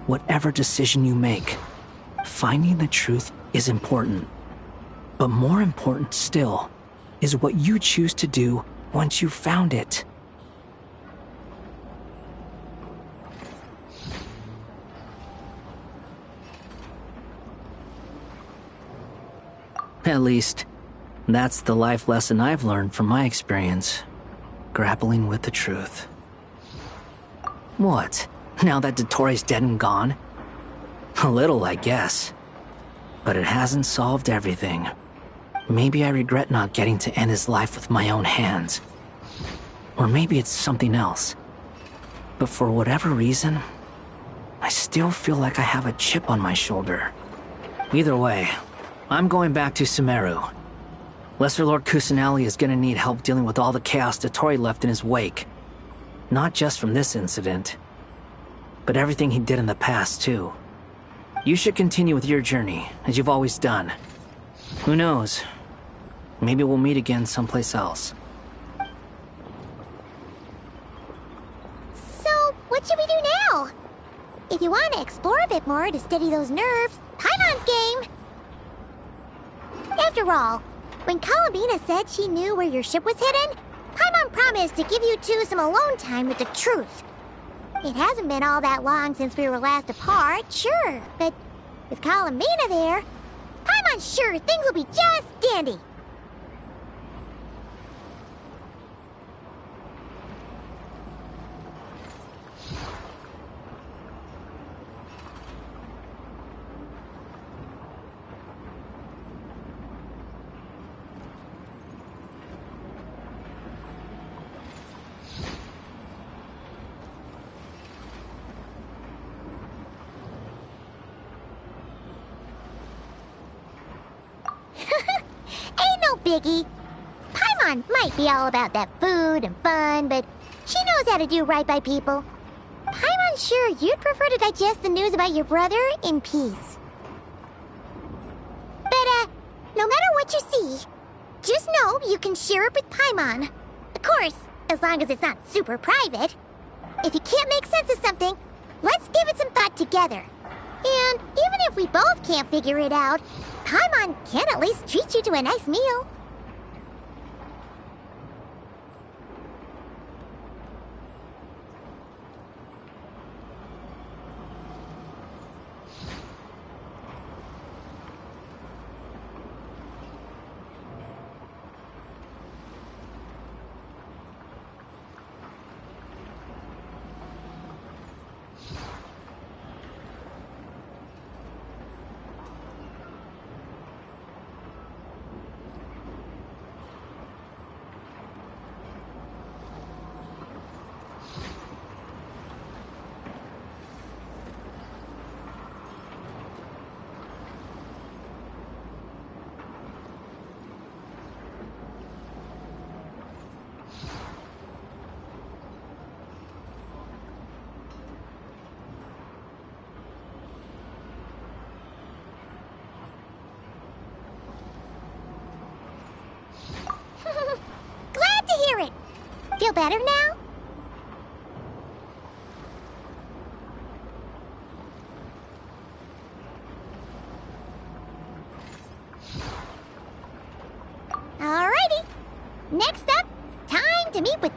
whatever decision you make. Finding the truth is important. But more important still is what you choose to do once you've found it. At least, that's the life lesson I've learned from my experience. Grappling with the truth. What? Now that Dottore's dead and gone? A little, I guess. But it hasn't solved everything. Maybe I regret not getting to end his life with my own hands. Or maybe it's something else. But for whatever reason, I still feel like I have a chip on my shoulder. Either way, I'm going back to Sumeru. Lesser Lord Kusanali is gonna need help dealing with all the chaos Dottore left in his wake. Not just from this incident, but everything he did in the past, too. You should continue with your journey, as you've always done. Who knows? Maybe we'll meet again someplace else. So, what should we do now? If you want to explore a bit more to steady those nerves, Paimon's game! After all, when Columbina said she knew where your ship was hidden, Paimon promised to give you two some alone time with the truth. It hasn't been all that long since we were last apart, sure, but with Columbina there, Paimon's sure things will be just dandy. Ain't no biggie. Paimon might be all about that food and fun, but she knows how to do right by people. Paimon's sure you'd prefer to digest the news about your brother in peace. But, no matter what you see, just know you can share it with Paimon. Of course, as long as it's not super private. If you can't make sense of something, let's give it some thought together. And even if we both can't figure it out, Paimon can at least treat you to a nice meal. Feel better now? Alrighty. Next up, time to meet with